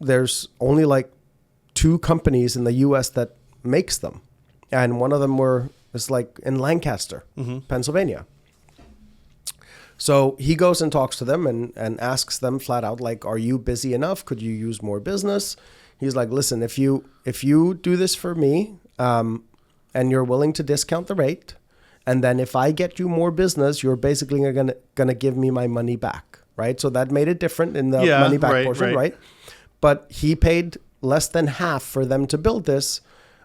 there's only like 2 companies in the U.S. that makes them. And one of them is like in Lancaster, Pennsylvania. So he goes and talks to them and asks them flat out, like, are you busy enough? Could you use more business? He's like, listen, if you do this for me, and you're willing to discount the rate, and then if I get you more business, you're basically gonna give me my money back, right? So that made it different in the money back portion, right? But he paid less than half for them to build this,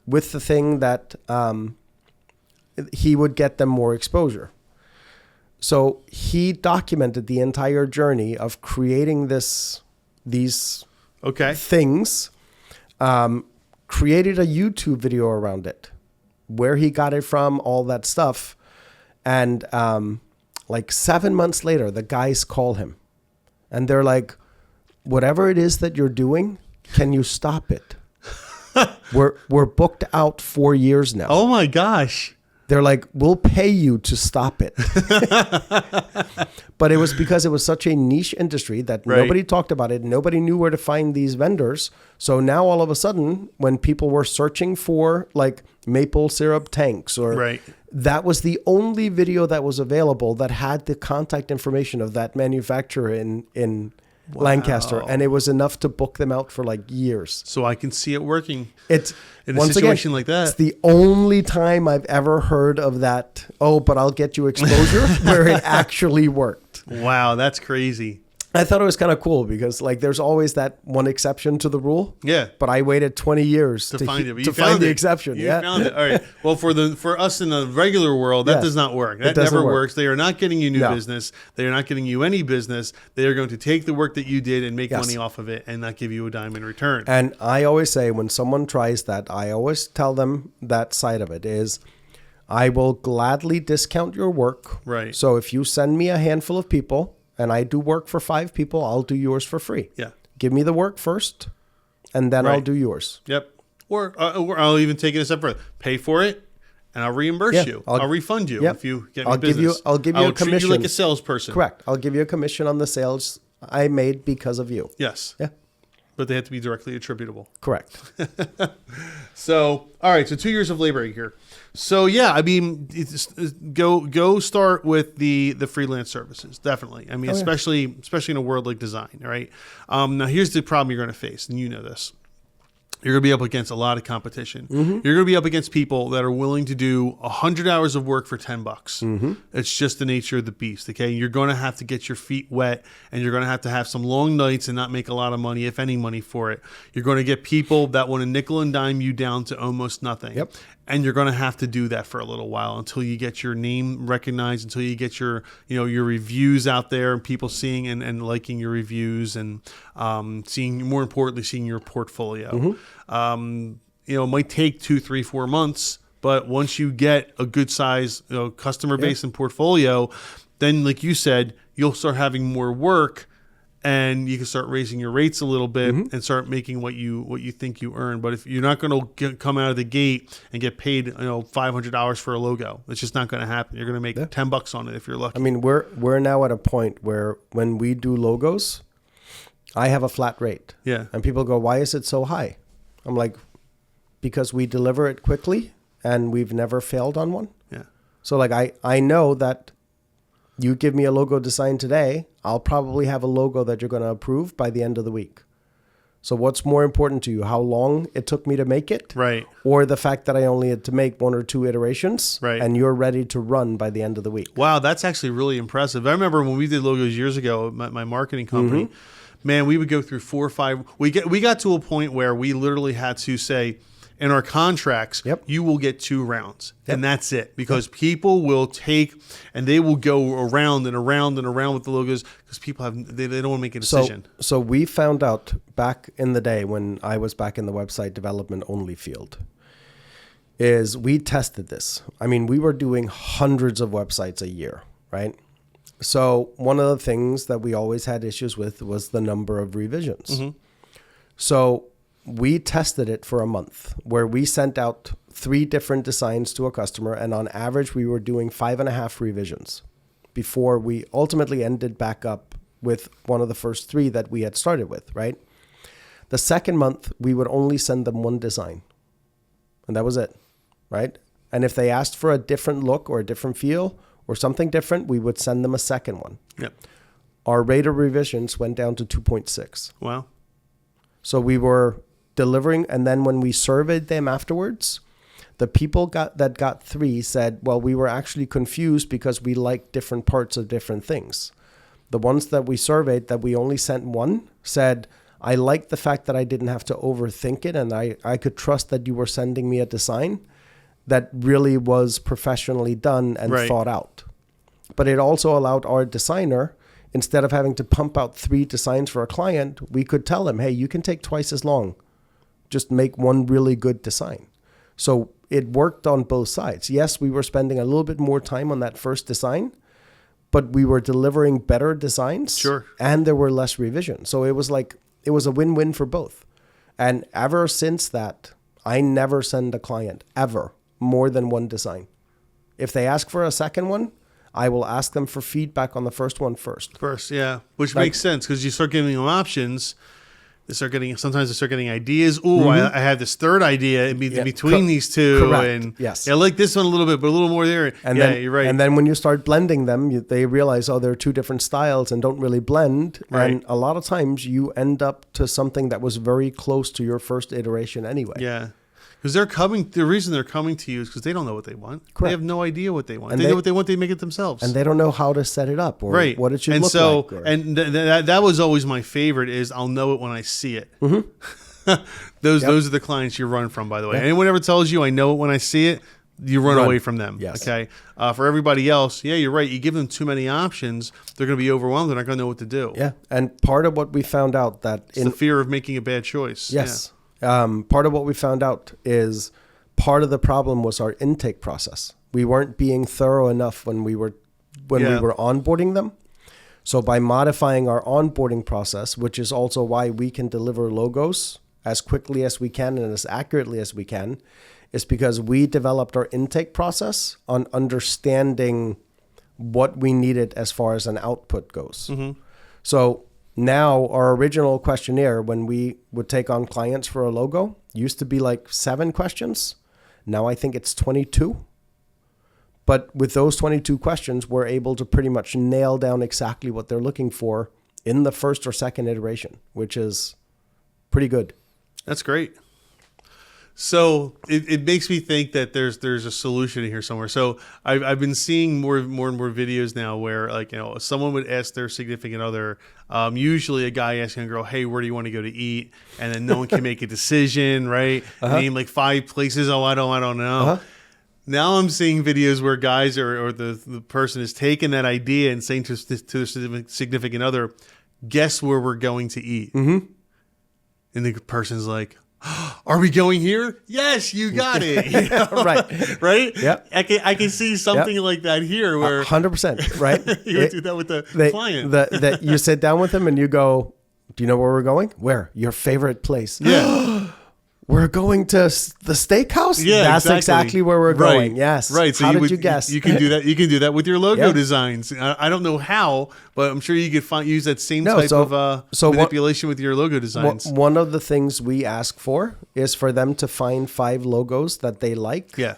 with the thing that he would get them more exposure. So he documented the entire journey of creating these things, created a YouTube video around it, where he got it from, all that stuff. And like 7 months later, the guys call him and they're like, whatever it is that you're doing, can you stop it? We're booked out 4 years now. Oh my gosh. They're like, we'll pay you to stop it. But it was because it was such a niche industry that nobody talked about it. Nobody knew where to find these vendors. So now all of a sudden, when people were searching for like maple syrup tanks, or that was the only video that was available that had the contact information of that manufacturer in Lancaster, and it was enough to book them out for like years. So I can see it working. It's in a situation like that. It's the only time I've ever heard of that. Oh, but I'll get you exposure where it actually worked. Wow, that's crazy. I thought it was kind of cool because like there's always that one exception to the rule. Yeah. But I waited 20 years to find it. To find the exception. You found it. All right. Well, for us in the regular world, that does not work. That never works. They are not getting you new business. They are not getting you any business. They are going to take the work that you did and make money off of it and not give you a dime in return. And I always say when someone tries that, I always tell them that side of it is, I will gladly discount your work. Right. So if you send me a handful of people, and I do work for 5 people, I'll do yours for free. Yeah. Give me the work first, and then I'll do yours. Yep. Or I'll even take it a step further. Pay for it, and I'll reimburse you. I'll refund you if you get me business. I'll give you a commission. Treat you like a salesperson. Correct. I'll give you a commission on the sales I made because of you. Yes. Yeah. But they have to be directly attributable. Correct. So, all right. So 2 years of labor here. So yeah, I mean, go start with the freelance services. Definitely. I mean, especially in a world like design. All right. Now here's the problem you're going to face, and you know this. you're going to be up against a lot of competition. You're going to be up against people that are willing to do 100 hours of work for $10. It's just the nature of the beast. Okay. You're going to have to get your feet wet, and you're going to have some long nights and not make a lot of money, if any money, for it. You're going to get people that want to nickel and dime you down to almost nothing. Yep. And you're going to have to do that for a little while until you get your name recognized, until you get your, your reviews out there and people seeing and liking your reviews, and more importantly, seeing your portfolio. It might take 2, 3, 4 months, but once you get a good size customer base and portfolio, then, like you said, you'll start having more work. And you can start raising your rates a little bit and start making what you think you earn. But if you're not going to come out of the gate and get paid $500 for a logo, it's just not going to happen. You're going to make $10 on it if you're lucky. I mean, we're now at a point where when we do logos, I have a flat rate. Yeah. And people go, "Why is it so high?" I'm like, because we deliver it quickly and we've never failed on one. Yeah. So like I know that you give me a logo design today, I'll probably have a logo that you're going to approve by the end of the week. So what's more important to you? How long it took me to make it? Right. Or the fact that I only had to make 1 or 2 iterations, right, and you're ready to run by the end of the week. Wow, that's actually really impressive. I remember when we did logos years ago at my marketing company, man, we would go through 4 or 5. We got to a point where we literally had to say, in our contracts, you will get 2 rounds, and that's it, because people will take and they will go around and around and around with the logos because people they don't want to make a decision. So we found out back in the day when I was back in the website development only field, is we tested this. I mean, we were doing hundreds of websites a year, right? So one of the things that we always had issues with was the number of revisions. So we tested it for a month where we sent out 3 different designs to a customer, and on average we were doing 5.5 revisions before we ultimately ended back up with one of the first 3 that we had started with, right? The second month we would only send them 1 design, and that was it, right? And if they asked for a different look or a different feel or something different, we would send them a second one. Yep. Our rate of revisions went down to 2.6. Wow. So we were delivering, and then when we surveyed them afterwards, the people that got 3 said, well, we were actually confused because we liked different parts of different things. The ones that we surveyed that we only sent 1 said, I liked the fact that I didn't have to overthink it, and I could trust that you were sending me a design that really was professionally done and thought out. But it also allowed our designer, instead of having to pump out 3 designs for a client, we could tell them, hey, you can take twice as long. Just make 1 really good design. So it worked on both sides. Yes, we were spending a little bit more time on that first design, but we were delivering better designs. Sure. And there were less revisions. So it was a win-win for both. And ever since that, I never send a client ever more than 1 design. If they ask for a second one, I will ask them for feedback on the first one first. Yeah. Which makes sense, because you start giving them options. Sometimes they start getting ideas. Ooh, I have this third idea in between these 2. Correct. And yes. I like this one a little bit, but a little more there. And then, you're right. And then when you start blending them, they realize, there are 2 different styles and don't really blend. Right. And a lot of times you end up to something that was very close to your first iteration anyway. Yeah. Because the reason they're coming to you is because they don't know what they want. Correct. They have no idea what they want. And they know what they want, they make it themselves. And they don't know how to set it up or what it should and look so, like. And that was always my favorite, is I'll know it when I see it. Those are the clients you run from, by the way. Yep. Anyone ever tells you I know it when I see it, you run away from them. Yes. Okay. For everybody else, you're right. You give them too many options, they're going to be overwhelmed. They're not going to know what to do. Yeah. And part of what we found out it's the fear of making a bad choice. Yes. Yeah. Part of what we found out is part of the problem was our intake process. We weren't being thorough enough when we were onboarding them. So by modifying our onboarding process, which is also why we can deliver logos as quickly as we can and as accurately as we can, is because we developed our intake process on understanding what we needed as far as an output goes. So now our original questionnaire, when we would take on clients for a logo, used to be like 7 questions. Now I think it's 22. But with those 22 questions, we're able to pretty much nail down exactly what they're looking for in the first or second iteration, which is pretty good. That's great. So it makes me think that there's a solution here somewhere. So I've been seeing more and more videos now where, like, someone would ask their significant other, usually a guy asking a girl, hey, where do you want to go to eat? And then no one can make a decision, right? Name like 5 places. Oh, I don't know. Now I'm seeing videos where guys or the person is taking that idea and saying to their significant other, guess where we're going to eat. And the person's like, are we going here? Yes, you got it. Right. Right? Yep. I can see something like that here where 100%, right? you would do that with the client. That you sit down with them and you go, do you know where we're going? Where? Your favorite place. Yeah. We're going to the steakhouse? Yeah, that's exactly where we're going. Yes. Right. So how did you guess? You can do that. You can do that with your logo designs. I don't know how, but I'm sure you could use that same type of manipulation with your logo designs. One of the things we ask for is for them to find 5 logos that they like. Yeah.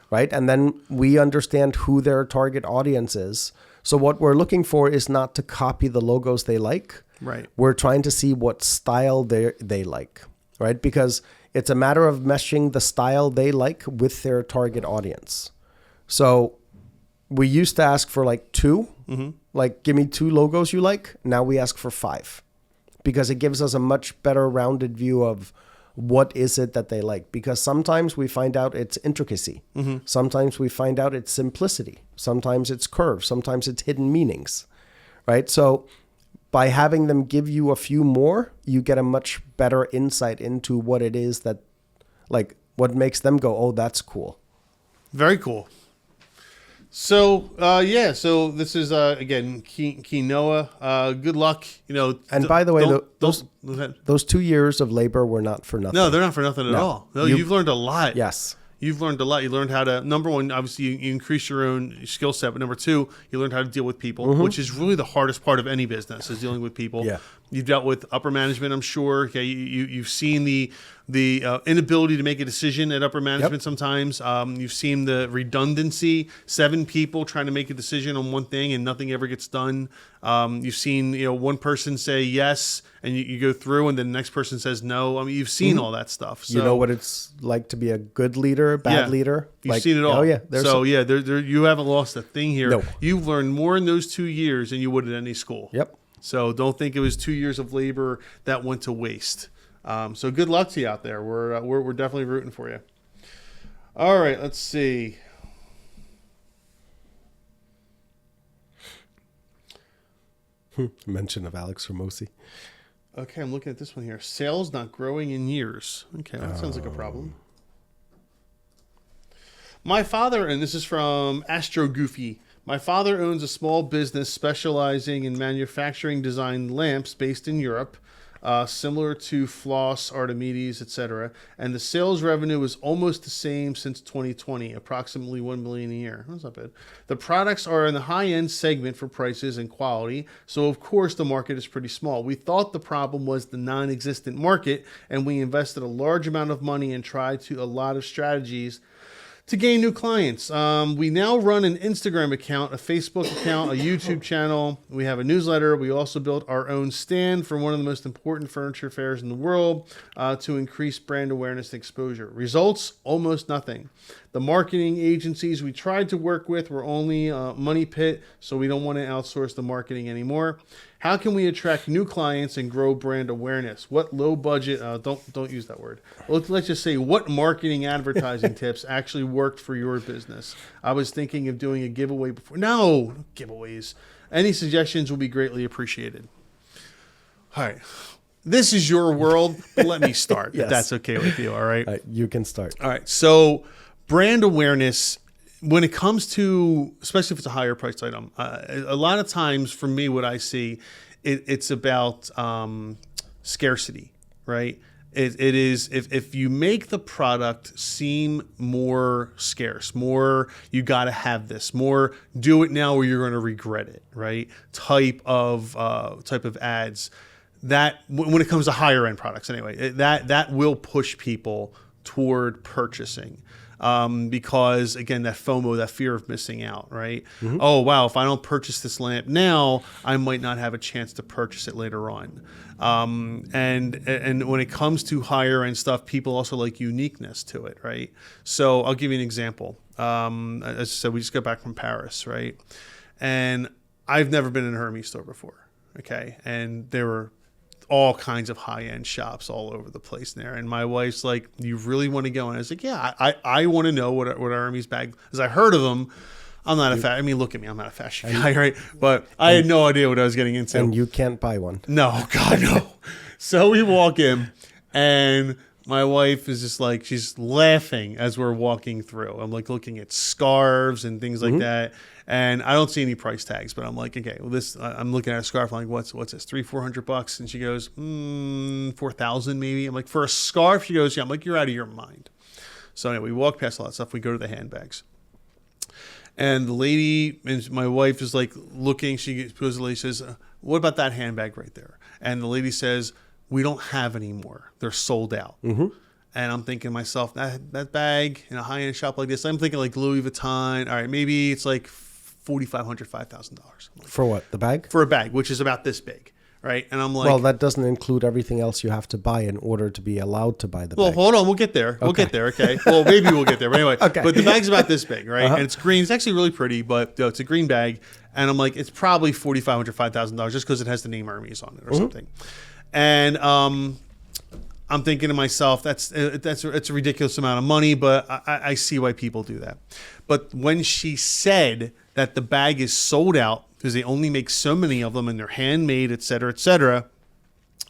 Right. And then we understand who their target audience is. So what we're looking for is not to copy the logos they like. Right. We're trying to see what style they like. Right. Because it's a matter of meshing the style they like with their target audience. So we used to ask for like 2, like give me 2 logos you like. Now we ask for 5 because it gives us a much better rounded view of what is it that they like. Because sometimes we find out it's intricacy. Sometimes we find out it's simplicity. Sometimes it's curves. Sometimes it's hidden meanings, right? So by having them give you a few more, you get a much better insight into what it is that, like, what makes them go, oh, that's cool. Very cool. So, so this is, again, quinoa. Good luck. And by the way, those 2 years of labor were not for nothing. No, they're not for nothing at all. No, you've learned a lot. Yes. You've learned a lot. You learned how to, number one, obviously you increase your own skill set, but number 2, you learned how to deal with people, which is really the hardest part of any business, is dealing with people. Yeah. You've dealt with upper management, I'm sure. Okay, you've seen the inability to make a decision at upper management sometimes. You've seen the redundancy, 7 people trying to make a decision on one thing and nothing ever gets done. You've seen one person say yes and you go through and then the next person says no. I mean, you've seen all that stuff. So, you know what it's like to be a good leader, bad leader? You've seen it all. Oh, yeah. You haven't lost a thing here. No. You've learned more in those 2 years than you would at any school. Yep. So don't think it was 2 years of labor that went to waste. So good luck to you out there. We're definitely rooting for you. All right, let's see. Mention of Alex Ramosi. Okay, I'm looking at this one here. Sales not growing in years. Okay, that sounds like a problem. My father, and this is from Astro Goofy. My father owns a small business specializing in manufacturing designed lamps based in Europe, similar to Floss, Archimedes, etc. And the sales revenue is almost the same since 2020, approximately $1 million a year. That's not bad. The products are in the high-end segment for prices and quality, so of course the market is pretty small. We thought the problem was the non-existent market, and we invested a large amount of money and tried a lot of strategies to gain new clients. We now run an Instagram account, a Facebook account, a YouTube channel. We have a newsletter. We also built our own stand for one of the most important furniture fairs in the world to increase brand awareness and exposure. Results, almost nothing. The marketing agencies we tried to work with were only a money pit, so we don't want to outsource the marketing anymore. How can we attract new clients and grow brand awareness? What low budget, don't use that word. Let's just say what marketing advertising tips actually worked for your business? I was thinking of doing a giveaway before. No giveaways. Any suggestions will be greatly appreciated. All right. This is your world, but let me start, Yes. if that's okay with you, all right? You can start. All right. So brand awareness, when it comes to, especially if it's a higher priced item, a lot of times for me, what I see, it's about scarcity, right? It is, if you make the product seem more scarce, more you got to have this, more do it now or you're going to regret it, right? Type of ads that when it comes to higher end products anyway, that will push people toward purchasing. because again, that FOMO, that fear of missing out, right? Oh wow, if I don't purchase this lamp now, I might not have a chance to purchase it later on. And when it comes to higher end stuff, people also like uniqueness to it, right? So I'll give you an example. As I said, we just got back from Paris, right? And I've never been in a Hermes store before, okay? And there were all kinds of high-end shops all over the place there. And my wife's like, you really want to go? And I was like, yeah, I want to know what a Hermes bag, because I heard of them. I'm not I mean, look at me. I'm not a fashion guy, right? But I had no idea what I was getting into. And you can't buy one. No, God, no. So we walk in, and my wife is just like, she's laughing as we're walking through. I'm like looking at scarves and things like that. And I don't see any price tags, but I'm like, okay, well, I'm looking at a scarf. I'm like, what's this? $300-$400? And she goes, 4,000 maybe. I'm like, for a scarf? She goes, yeah. I'm like, you're out of your mind. So anyway, we walk past a lot of stuff. We go to the handbags. And the lady, and my wife is like looking, she goes, the lady says, what about that handbag right there? And the lady says, we don't have any more. They're sold out. And I'm thinking to myself, that bag in a high-end shop like this, I'm thinking like Louis Vuitton. All right, maybe it's like $4,500, $5,000. Like, for what? The bag? For a bag, which is about this big, right? And I'm like, well, that doesn't include everything else you have to buy in order to be allowed to buy the well, bag. hold on, we'll get there. We'll get there, okay? Well, maybe we'll get there. But anyway, Okay. But the bag's about this big, right? And it's green. It's actually really pretty, but it's a green bag. And I'm like, it's probably $4,500, $5,000 just because it has the name Hermes on it or something. And I'm thinking to myself, it's a ridiculous amount of money, but I see why people do that. But when she said that the bag is sold out because they only make so many of them and they're handmade, et cetera,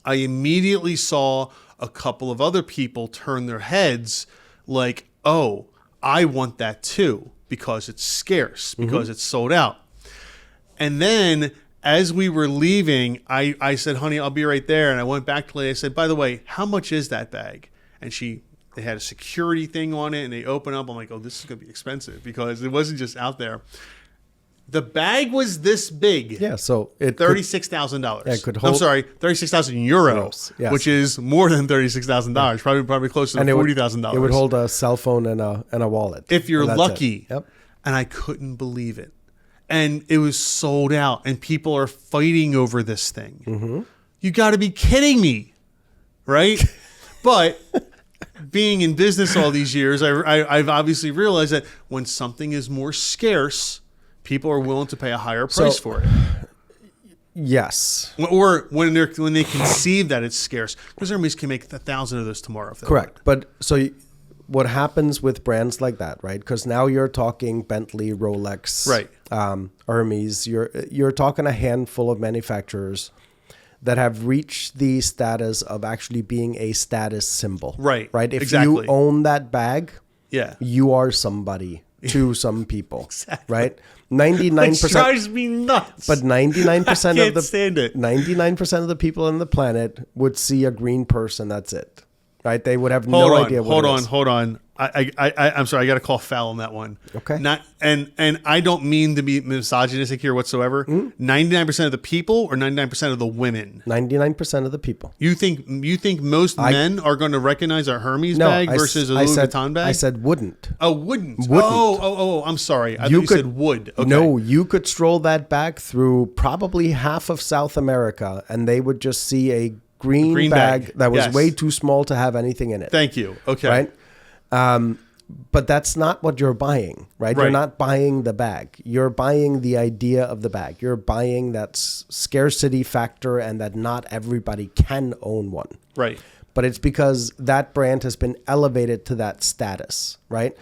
I immediately saw a couple of other people turn their heads like, oh, I want that too because it's scarce, because it's sold out. And then as we were leaving, I said, honey, I'll be right there. And I went back to the lady. I said, by the way, how much is that bag? And they had a security thing on it, and they open up. I'm like, oh, this is going to be expensive because it wasn't just out there. The bag was this big. Yeah, so it $36,000. It could hold. I'm sorry, 36,000 euros, Yes. which is more than $36,000. Probably closer to $40,000. It would hold a cell phone and a wallet if you're and that's lucky. Yep. And I couldn't believe it. And it was sold out, and people are fighting over this thing. You got to be kidding me, right? But being in business all these years, I've obviously realized that when something is more scarce, people are willing to pay a higher price for it. Yes. Or when they conceive that it's scarce, because Hermes can make 1,000 of those tomorrow. If they Correct. want. But so what happens with brands like that, right? Because now you're talking Bentley, Rolex, Right. Hermes. You're talking a handful of manufacturers that have reached the status of actually being a status symbol. Right. Right. If Exactly. you own that bag, Yeah. you are somebody to some people. Exactly. Right. Which 99%. drives me nuts. But 99% I of the can't stand it. 99% of the people on the planet would see a green person. That's it. Right? They would have no idea what it is. Hold on. I'm sorry. I got to call foul on that one. Okay. And I don't mean to be misogynistic here whatsoever. 99% of the people or 99% of the women. 99% of the people. You think most men are going to recognize a Hermes bag versus a Louis Vuitton bag? I said wouldn't. Oh, wouldn't. Wouldn't. Oh, I'm sorry. I thought you said would. Okay. No, you could stroll that bag through probably half of South America and they would just see a green bag that was way too small to have anything in it. Thank you. Okay. Right? But that's not what you're buying, right? You're not buying the bag. You're buying the idea of the bag. You're buying that scarcity factor and that not everybody can own one. Right. But it's because that brand has been elevated to that status, right?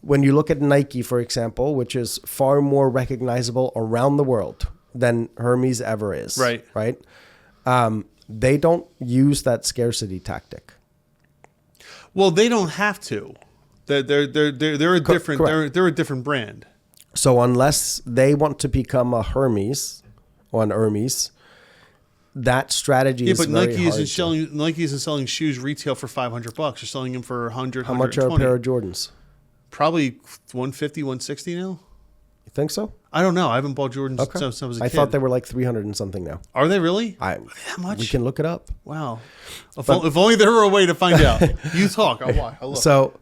When you look at Nike, for example, which is far more recognizable around the world than Hermes ever is. Right. Right? They don't use that scarcity tactic. Well, they don't have to. They're a different correct. they're a different brand. So unless they want to become a Hermes or an Hermes, that strategy is but very Nike hard. Nike isn't selling shoes retail for $500. They're selling them for $100. How much are a pair of Jordans? Probably $150, $160 now. You think so? I don't know. I haven't bought Jordans since I was a kid. I thought they were like 300 and something now. Are they really? How much? We can look it up. Wow. If only there were a way to find out. You talk. I'll look. So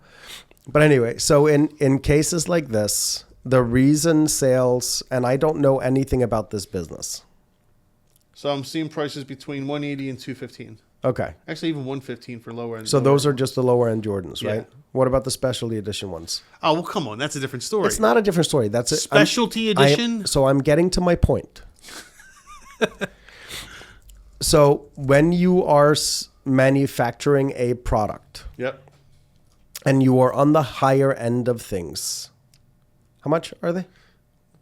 But anyway, so in cases like this, the reason sales, and I don't know anything about this business. So I'm seeing prices between 180 and 215. Okay. Actually, even 115 for lower end. So those are just the lower end Jordans, Yeah. right? What about the specialty edition ones? Oh, well, come on. That's a different story. It's not a different story. That's it. Specialty edition? So I'm getting to my point. So when you are manufacturing a product Yep. and you are on the higher end of things, how much are they?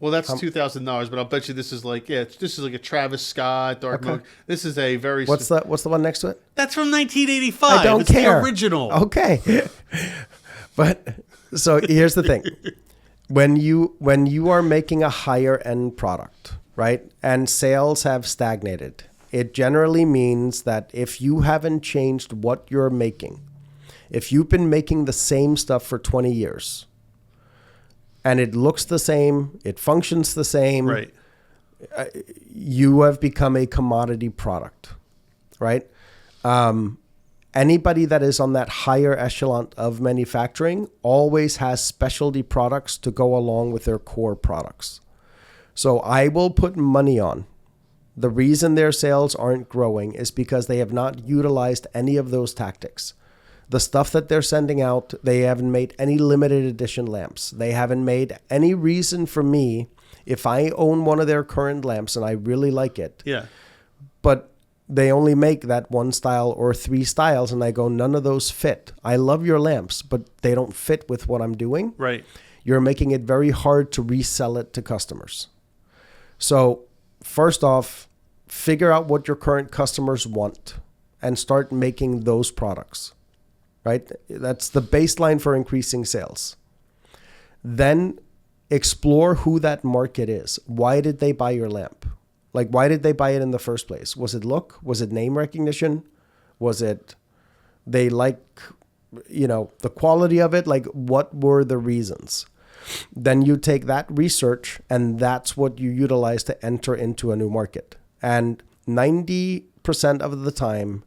Well, that's $2,000, but I'll bet you this is like this is like a Travis Scott dark mode. This is a very What's the one next to it? That's from 1985. I don't it's care. The original. Okay. But so here's the thing. When you are making a higher end product, right? And sales have stagnated. It generally means that if you haven't changed what you're making, if you've been making the same stuff for 20 years and it looks the same, it functions the same, Right. You have become a commodity product, right? Anybody that is on that higher echelon of manufacturing always has specialty products to go along with their core products. So I will put money on the reason their sales aren't growing is because they have not utilized any of those tactics. The stuff that they're sending out, they haven't made any limited edition lamps. They haven't made any reason for me, if I own one of their current lamps and I really like it, Yeah. but they only make that one style or three styles, and I go, none of those fit. I love your lamps, but they don't fit with what I'm doing. Right. You're making it very hard to resell it to customers. So first off, figure out what your current customers want and start making those products, right? That's the baseline for increasing sales. Then explore who that market is. Why did they buy your lamp? Like, why did they buy it in the first place? Was it look? Was it name recognition? Was it they like, the quality of it? Like, what were the reasons? Then you take that research and that's what you utilize to enter into a new market. And 90% of the time,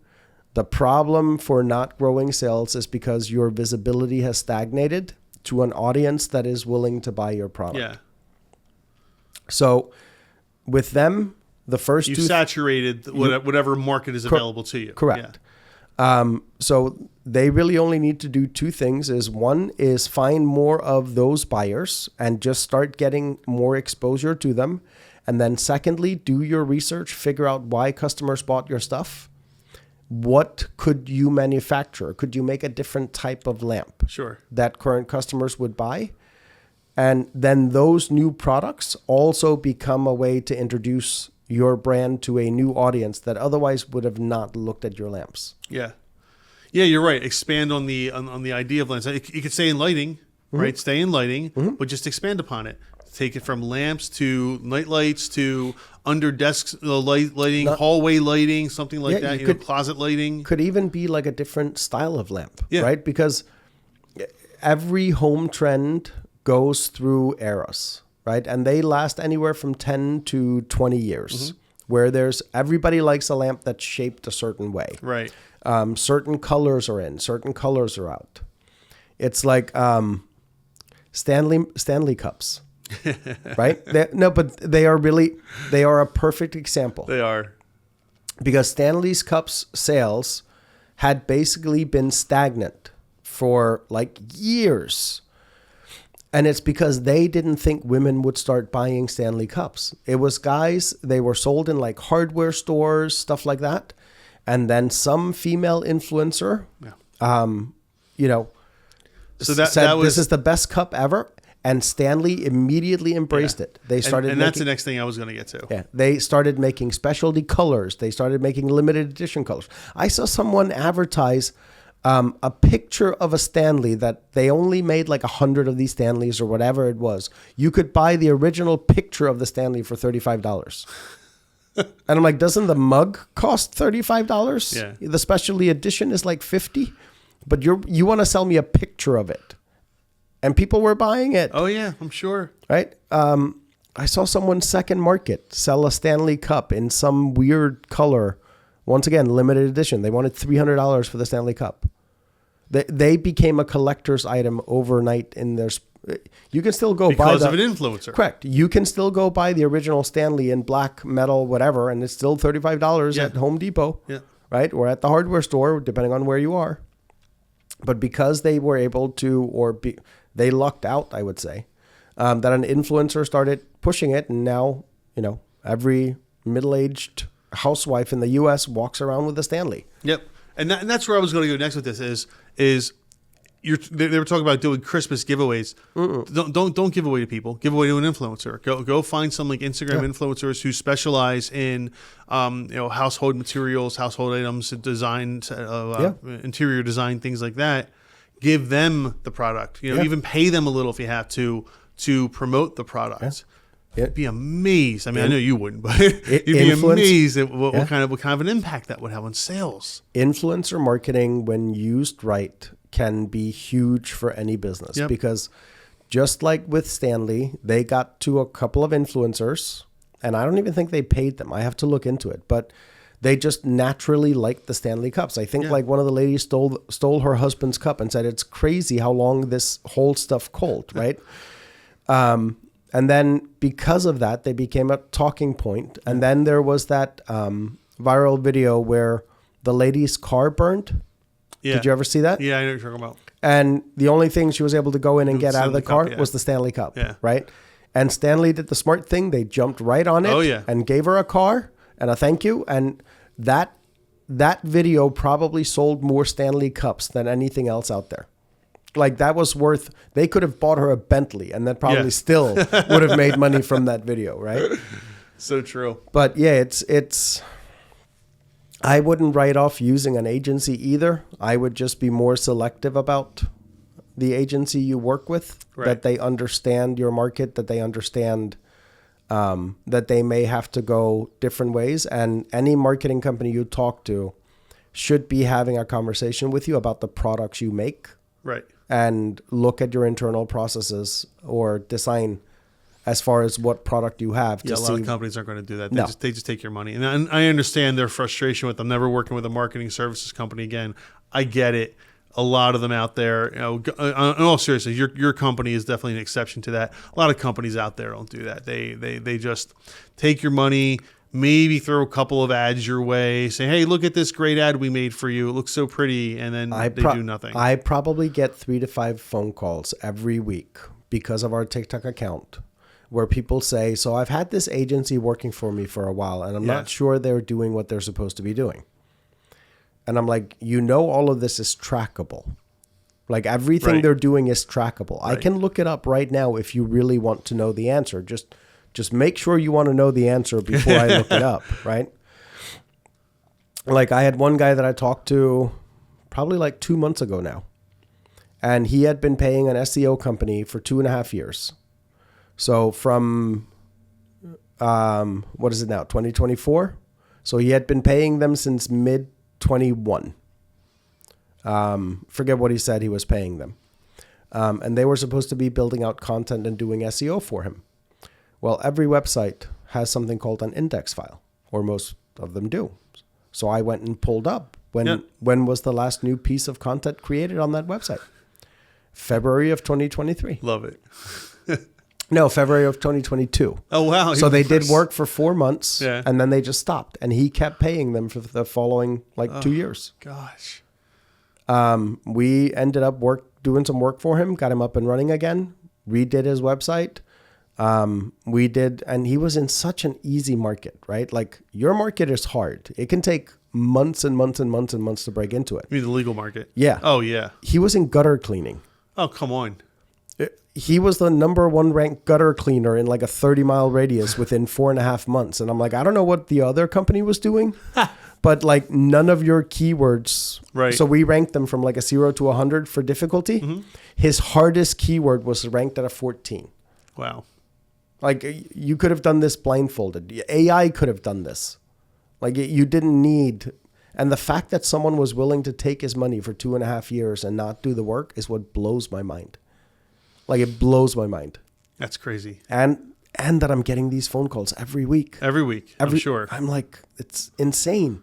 the problem for not growing sales is because your visibility has stagnated to an audience that is willing to buy your product. Yeah. So with them, the first You two... saturated whatever market is available to you. Correct. Yeah. So they really only need to do two things. One is find more of those buyers and just start getting more exposure to them. And then secondly, do your research, figure out why customers bought your stuff. What could you manufacture? Could you make a different type of lamp Sure. that current customers would buy? And then those new products also become a way to introduce your brand to a new audience that otherwise would have not looked at your lamps. Yeah. Yeah, you're right. Expand on the idea of lamps. You could stay in lighting, right? Stay in lighting, but just expand upon it. Take it from lamps to night lights to under desk lighting, hallway lighting, something like that. Closet lighting. Could even be like a different style of lamp, Yeah. right? Because every home trend goes through eras, right? And they last anywhere from 10 to 20 years, where everybody likes a lamp that's shaped a certain way. Right. Certain colors are in, certain colors are out. It's like Stanley cups. Right? But they are a perfect example. They are. Because Stanley's cups sales had basically been stagnant for like years. And it's because they didn't think women would start buying Stanley cups. It was guys, they were sold in like hardware stores, stuff like that. And then some female influencer, So said, this is the best cup ever. And Stanley immediately embraced it. They started, and that's the next thing I was going to get to. Yeah, they started making specialty colors. They started making limited edition colors. I saw someone advertise a picture of a Stanley that they only made like 100 of these Stanleys or whatever it was. You could buy the original picture of the Stanley for $35. And I'm like, doesn't the mug cost $35? Yeah. The specialty edition is like $50, but you want to sell me a picture of it. And people were buying it. Oh, yeah, I'm sure. Right? I saw someone second market sell a Stanley Cup in some weird color. Once again, limited edition. They wanted $300 for the Stanley Cup. They became a collector's item overnight in their. You can still go because buy of an influencer. Correct. You can still go buy the original Stanley in black, metal, whatever, and it's still $35 at Home Depot, right, or at the hardware store, depending on where you are. But because they were able to, they lucked out, I would say, that an influencer started pushing it, and now every middle-aged housewife in the U.S. walks around with a Stanley. Yep, and that's where I was going to go next with this is. They were talking about doing Christmas giveaways. Don't give away to people. Give away to an influencer. Go find some like Instagram influencers who specialize in household materials, household items, design, interior design, things like that. Give them the product. Even pay them a little if you have to promote the product. You'd be amazed. I mean, I know you wouldn't, but you'd be amazed at what kind of an impact that would have on sales. Influencer marketing, when used right, can be huge for any business because just like with Stanley, they got to a couple of influencers, and I don't even think they paid them. I have to look into it, but they just naturally liked the Stanley cups. I think like one of the ladies stole her husband's cup and said, "It's crazy how long this holds stuff cold," right? And then because of that, they became a talking point. And then there was that viral video where the lady's car burned. Yeah. Did you ever see that? Yeah, I know what you're talking about. And the only thing she was able to go in and get out of the car was the Stanley Cup, right? And Stanley did the smart thing. They jumped right on it and gave her a car and a thank you. And that video probably sold more Stanley Cups than anything else out there. Like that was worth, they could have bought her a Bentley and that probably still would have made money from that video, right? So true. But yeah, it's I wouldn't write off using an agency either. I would just be more selective about the agency you work with, that they understand your market, that they understand that they may have to go different ways. And any marketing company you talk to should be having a conversation with you about the products you make. Right. And look at your internal processes or design as far as what product you have. A lot of companies aren't going to do that. They just take your money. And I understand their frustration with them never working with a marketing services company again. I get it. A lot of them out there, in all seriousness, your company is definitely an exception to that. A lot of companies out there don't do that. They just take your money, maybe throw a couple of ads your way, say, hey, look at this great ad we made for you. It looks so pretty. And then they do nothing. I probably get 3 to 5 phone calls every week because of our TikTok account, where people say, so I've had this agency working for me for a while, and I'm not sure they're doing what they're supposed to be doing. And I'm like, all of this is trackable. Like everything they're doing is trackable. I can look it up right now if you really want to know the answer. Just make sure you want to know the answer before I look it up, right? Like I had one guy that I talked to probably like 2 months ago now, and he had been paying an SEO company for 2.5 years. So from, what is it now, 2024? So he had been paying them since mid-21. Forget what he said he was paying them. And they were supposed to be building out content and doing SEO for him. Well, every website has something called an index file, or most of them do. So I went and pulled up when was the last new piece of content created on that website? February of 2023. Love it. No, February of 2022. Oh, wow. So they did work for 4 months, and then they just stopped. And he kept paying them for the following 2 years. Gosh. We ended up doing some work for him, got him up and running again, redid his website. And he was in such an easy market, right? Like your market is hard. It can take months and months and months and months to break into it. You mean the legal market? Yeah. Oh, yeah. He was in gutter cleaning. Oh, come on. He was the #1 ranked gutter cleaner in like a 30-mile radius within 4.5 months. And I'm like, I don't know what the other company was doing, but like none of your keywords. Right. So we ranked them from like a 0 to 100 for difficulty. Mm-hmm. His hardest keyword was ranked at a 14. Wow. Like you could have done this blindfolded. AI could have done this. Like you didn't need. And the fact that someone was willing to take his money for 2.5 years and not do the work is what blows my mind. Like it blows my mind. That's crazy. And that I'm getting these phone calls every week. Every week, I'm sure. I'm like, it's insane.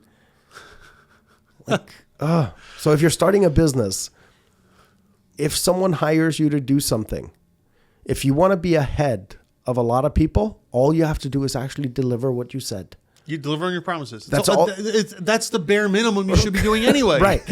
Like, so if you're starting a business, if someone hires you to do something, if you want to be ahead of a lot of people, all you have to do is actually deliver what you said. You deliver on your promises. That's all. That's the bare minimum you should be doing anyway. Right.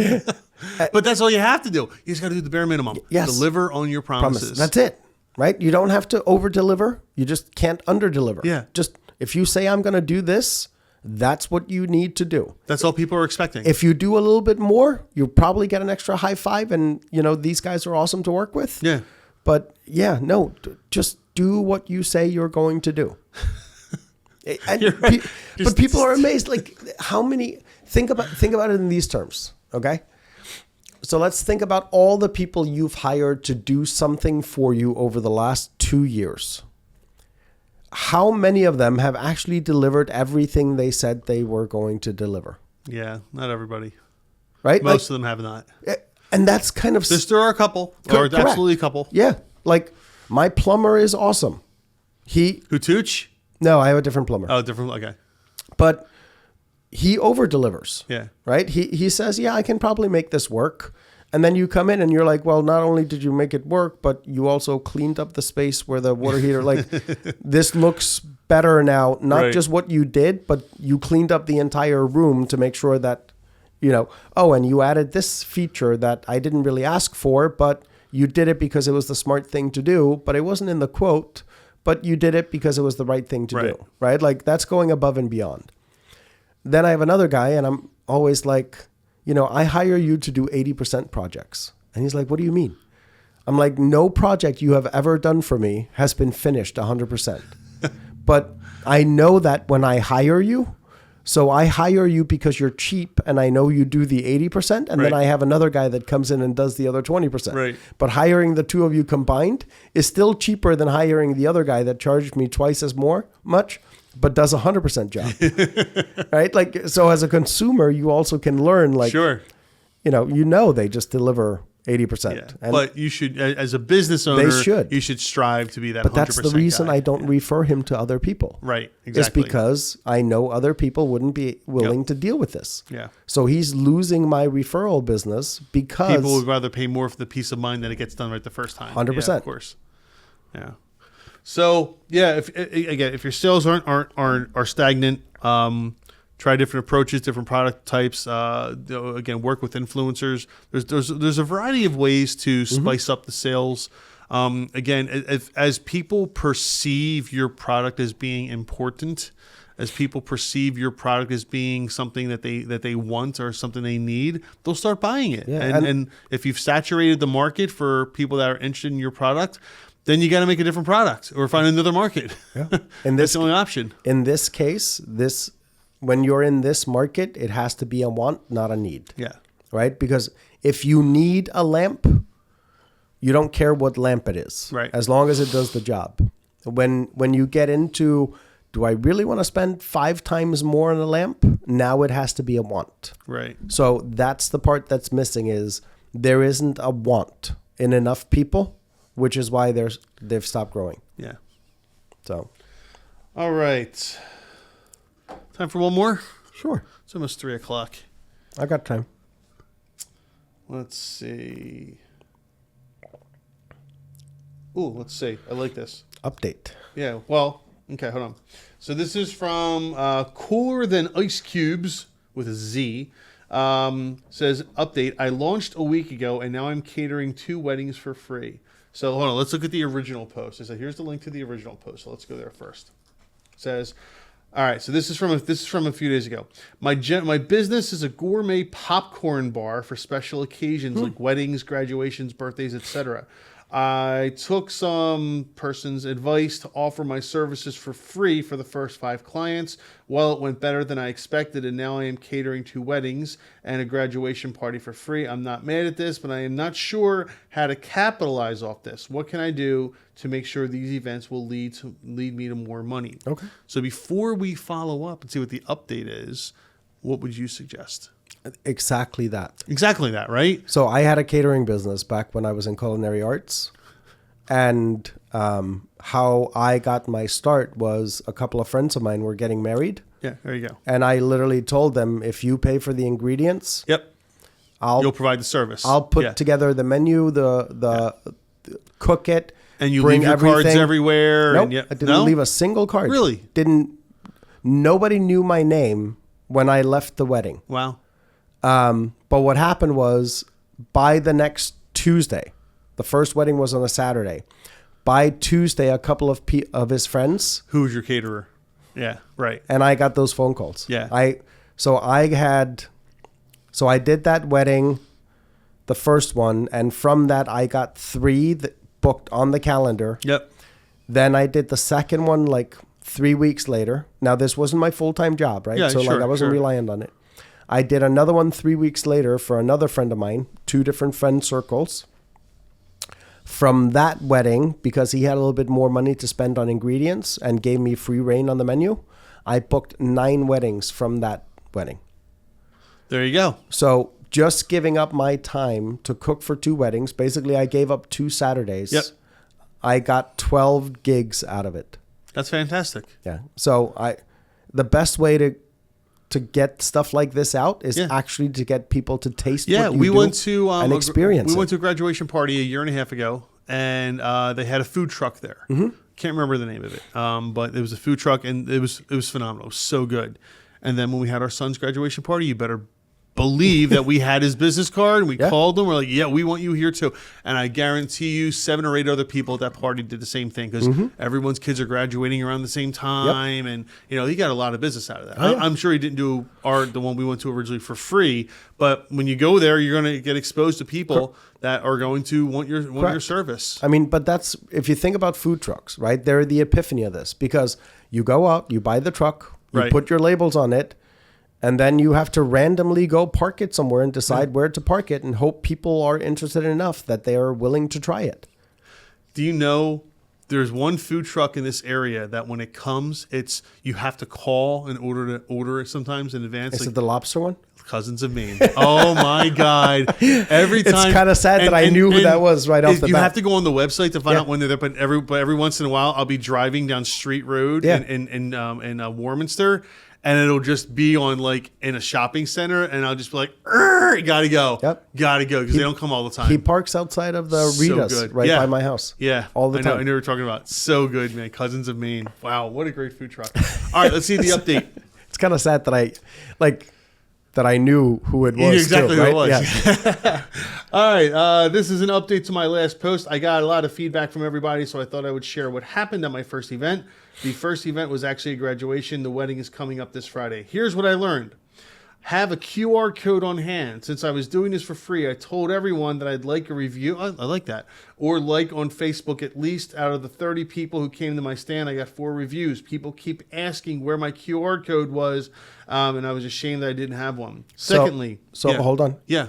But that's all you have to do. You just got to do the bare minimum. Yes. Deliver on your promises. That's it. Right? You don't have to over deliver. You just can't under deliver. Yeah. Just if you say I'm going to do this, that's what you need to do. That's all people are expecting. If you do a little bit more, you'll probably get an extra high five, and these guys are awesome to work with. Yeah. But yeah, no, just do what you say you're going to do. And right. But people are amazed. Like how many? Think about it in these terms. Okay. So let's think about all the people you've hired to do something for you over the last 2 years. How many of them have actually delivered everything they said they were going to deliver? Yeah, not everybody. Right? Most of them have not. And that's kind of... There are a couple. Or correct. absolutely a couple. Yeah. Like my plumber is awesome. Who, Tooch? No, I have a different plumber. Oh, different. Okay. But he over delivers. Yeah. Right? He says, yeah, I can probably make this work. And then you come in and you're like, well, not only did you make it work, but you also cleaned up the space where the water heater, like this looks better now. Not right. just what you did, but you cleaned up the entire room to make sure that, and you added this feature that I didn't really ask for, but you did it because it was the smart thing to do, but it wasn't in the quote, but you did it because it was the right thing to do, right? Like that's going above and beyond. Then I have another guy and I'm always like, I hire you to do 80% projects. And he's like, what do you mean? I'm like, no project you have ever done for me has been finished 100%. But I know that when I hire you, so I hire you because you're cheap and I know you do the 80%. And then I have another guy that comes in and does the other 20%. Right. But hiring the two of you combined is still cheaper than hiring the other guy that charged me twice as much. But does 100% job, right? Like, so as a consumer, you also can learn, like, sure, they just deliver 80%. Yeah. But you should, as a business owner, you should strive to be that 100% But that's the reason guy. I don't refer him to other people. Right, exactly. It's because I know other people wouldn't be willing to deal with this. Yeah. So he's losing my referral business because... People would rather pay more for the peace of mind that it gets done right the first time. 100%. Yeah, of course. Yeah. So yeah, if your sales are stagnant, try different approaches, different product types. Again, work with influencers. There's a variety of ways to spice up the sales. Again, as people perceive your product as being important, as people perceive your product as being something that they want or something they need, they'll start buying it. Yeah, and if you've saturated the market for people that are interested in your product, then you got to make a different product or find another market. Yeah. That's the only option. In this case, when you're in this market, it has to be a want, not a need. Yeah. Right? Because if you need a lamp, you don't care what lamp it is. Right. As long as it does the job. When you get into, do I really want to spend 5 times more on a lamp? Now it has to be a want. Right. So that's the part that's missing is there isn't a want in enough people, which is why they've stopped growing. Yeah. So. All right. Time for one more? Sure. It's almost 3:00. I got time. Let's see. Ooh, let's see. I like this. Update. Yeah. Well, okay, hold on. So this is from Cooler Than Ice Cubes with a Z. Says, update. I launched a week ago and now I'm catering 2 weddings for free. So hold on, let's look at the original post. So here's the link to the original post. So let's go there first. It says, all right, so this is from a few days ago. My business is a gourmet popcorn bar for special occasions like weddings, graduations, birthdays, etc. I took some person's advice to offer my services for free for the first 5 clients. Well, it went better than I expected, and now I am catering 2 weddings and a graduation party for free. I'm not mad at this, but I am not sure how to capitalize off this. What can I do to make sure these events will lead me to more money? Okay. So before we follow up and see what the update is, what would you suggest? Exactly that. Exactly that, right? So I had a catering business back when I was in culinary arts. And how I got my start was a couple of friends of mine were getting married. Yeah, there you go. And I literally told them, if you pay for the ingredients, Yep. You'll provide the service. I'll put together the menu, the cook it, and you bring leave your cards everywhere. Nope, and I didn't leave a single card. Really? Nobody knew my name when I left the wedding. Wow. But what happened was, by the next Tuesday, the first wedding was on a Saturday. By Tuesday, a couple of his friends. Who was your caterer? Yeah, right. And I got those phone calls. Yeah. So I did that wedding, the first one, and from that I got 3 that booked on the calendar. Yep. Then I did the second one like 3 weeks later. Now this wasn't my full-time job, right? Yeah, so like I wasn't reliant on it. I did another one 3 weeks later for another friend of mine, 2 different friend circles. From that wedding, because he had a little bit more money to spend on ingredients and gave me free reign on the menu, I booked 9 weddings from that wedding. There you go. So just giving up my time to cook for 2 weddings, basically I gave up 2 Saturdays. Yep. I got 12 gigs out of it. That's fantastic. Yeah. So the best way to get stuff like this out is actually to get people to taste what you do and experience We went to a graduation party a year and a half ago, and they had a food truck there. Mm-hmm. Can't remember the name of it, but it was a food truck, and it was phenomenal. It was so good. And then when we had our son's graduation party, you better believe that we had his business card, and we called him. We're like, yeah, we want you here too. And I guarantee you 7 or 8 other people at that party did the same thing, because everyone's kids are graduating around the same time. And, he got a lot of business out of that. I'm sure he didn't do the one we went to originally for free, but when you go there, you're going to get exposed to people that are going to want your service. I mean, but that's, if you think about food trucks, right? They're the epiphany of this, because you go out, you buy the truck, you put your labels on it, and then you have to randomly go park it somewhere and decide where to park it and hope people are interested enough that they are willing to try it. Do you know there's one food truck in this area that when it comes, you have to call in order to order it sometimes in advance? Is it the lobster one? Cousins of Maine. Oh my God. Every time. It's kind of sad that I knew who that was right off the bat. You have to go on the website to find out when they're there, but every once in a while I'll be driving down Street Road in Warminster, and it'll just be on like in a shopping center, and I'll just be like, gotta go. Yep. Gotta go, because they don't come all the time. He parks outside of the Rita's by my house. Yeah. All the time. I know what you're talking about. So good, man. Cousins of Maine. Wow, what a great food truck. All right, let's see the update. It's kind of sad that I knew who it was. Exactly too, who right? it was. Yeah. All right. This is an update to my last post. I got a lot of feedback from everybody, so I thought I would share what happened at my first event. The first event was actually a graduation. The wedding is coming up this Friday. Here's what I learned. Have a QR code on hand. Since I was doing this for free, I told everyone that I'd like a review. I like that. Or like on Facebook. At least out of the 30 people who came to my stand, I got 4 reviews. People keep asking where my QR code was, and I was ashamed that I didn't have one. Secondly. So hold on. Yeah.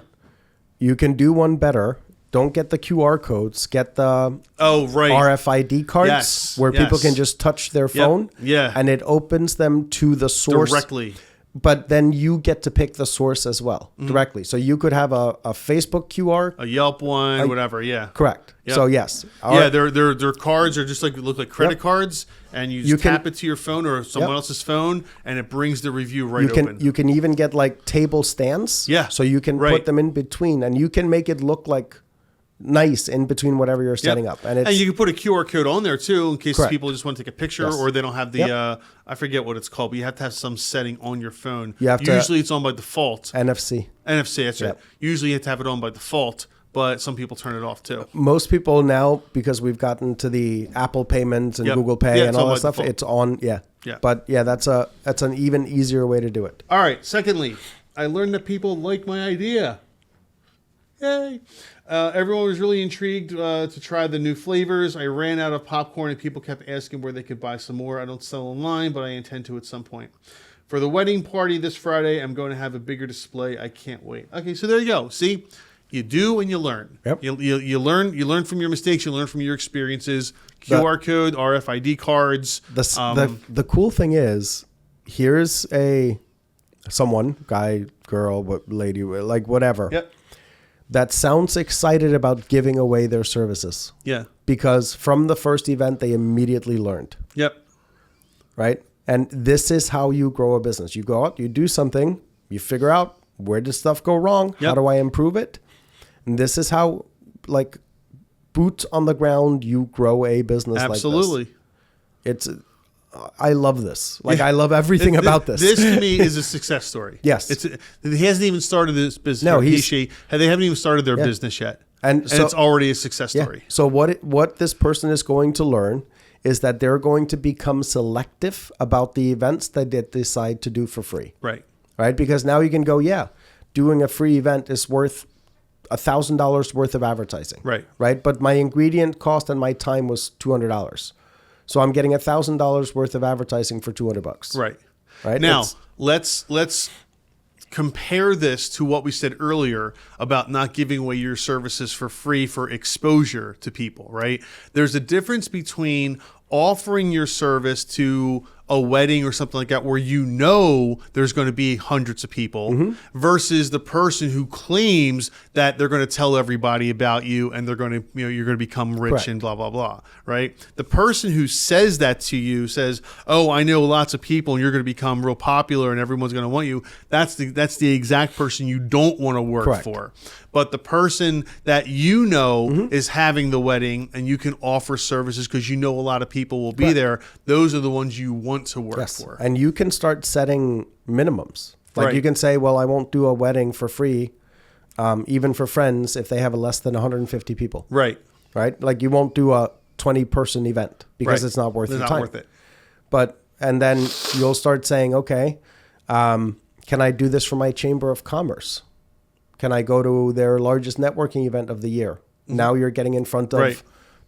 You can do one better. Don't get the QR codes. Get the RFID cards where people can just touch their phone. Yeah. And it opens them to the source. Directly. But then you get to pick the source as well directly. So you could have a Facebook QR, a Yelp one, whatever. Yeah, correct. Yep. So yes, their cards are just look like credit cards, and you tap it to your phone or someone else's phone, and it brings the review open. You can even get like table stands. Yeah, so you can put them in between, and you can make it look like nice in between whatever you're setting up. And you can put a QR code on there too, in case people just want to take a picture or they don't have the I forget what it's called, but you have to have some setting on your phone. Usually it's on by default. NFC, that's right. Usually you have to have it on by default, but some people turn it off too. Most people now, because we've gotten to the Apple payments and Google Pay and all that stuff, it's on. Yeah. But that's an even easier way to do it. All right. Secondly, I learned that people like my idea. Yay. Everyone was really intrigued to try the new flavors. I ran out of popcorn and people kept asking where they could buy some more. I don't sell online, but I intend to at some point. For the wedding party this Friday, I'm going to have a bigger display. I can't wait. Okay, so there you go. See, you do and you learn. Yep. You learn from your mistakes. You learn from your experiences. QR code, RFID cards. The cool thing is, here's someone, guy, girl, lady, like whatever. Yep. That sounds excited about giving away their services. Yeah. Because from the first event, they immediately learned. Yep. Right? And this is how you grow a business. You go out, you do something, you figure out where does stuff go wrong? Yep. How do I improve it? And this is how, like, boots on the ground, you grow a business Absolutely. like this. I love this. Like, I love everything about this. This to me is a success story. Yes. He hasn't even started this business. No, they haven't even started their Yeah. business yet. And so- it's already a success Yeah. story. So what this person is going to learn is that they're going to become selective about the events that they decide to do for free. Right. Right? Because now you can go, doing a free event is worth $1,000 worth of advertising. Right. Right. But my ingredient cost and my time was $200. So I'm getting $1,000 worth of advertising for $200. Right. Right. Now, let's compare this to what we said earlier about not giving away your services for free for exposure to people, right? There's a difference between offering your service to a wedding or something like that where you know there's going to be hundreds of people versus the person who claims that they're going to tell everybody about you and they're going to, you're going to become rich Correct. and blah, blah, blah, right? The person who says that to you says, oh, I know lots of people and you're going to become real popular and everyone's going to want you. That's the exact person you don't want to work Correct. for. But the person that you know is having the wedding and you can offer services because you know a lot of people will be Correct. there, those are the ones you want to work for. And you can start setting minimums. Like Right. you can say, well, I won't do a wedding for free, even for friends, if they have less than 150 people. Right. Right? Like you won't do a 20-person event because Right. it's not worth It's your not time. worth it. And then you'll start saying, okay, can I do this for my Chamber of Commerce? Can I go to their largest networking event of the year? Now you're getting in front of Right.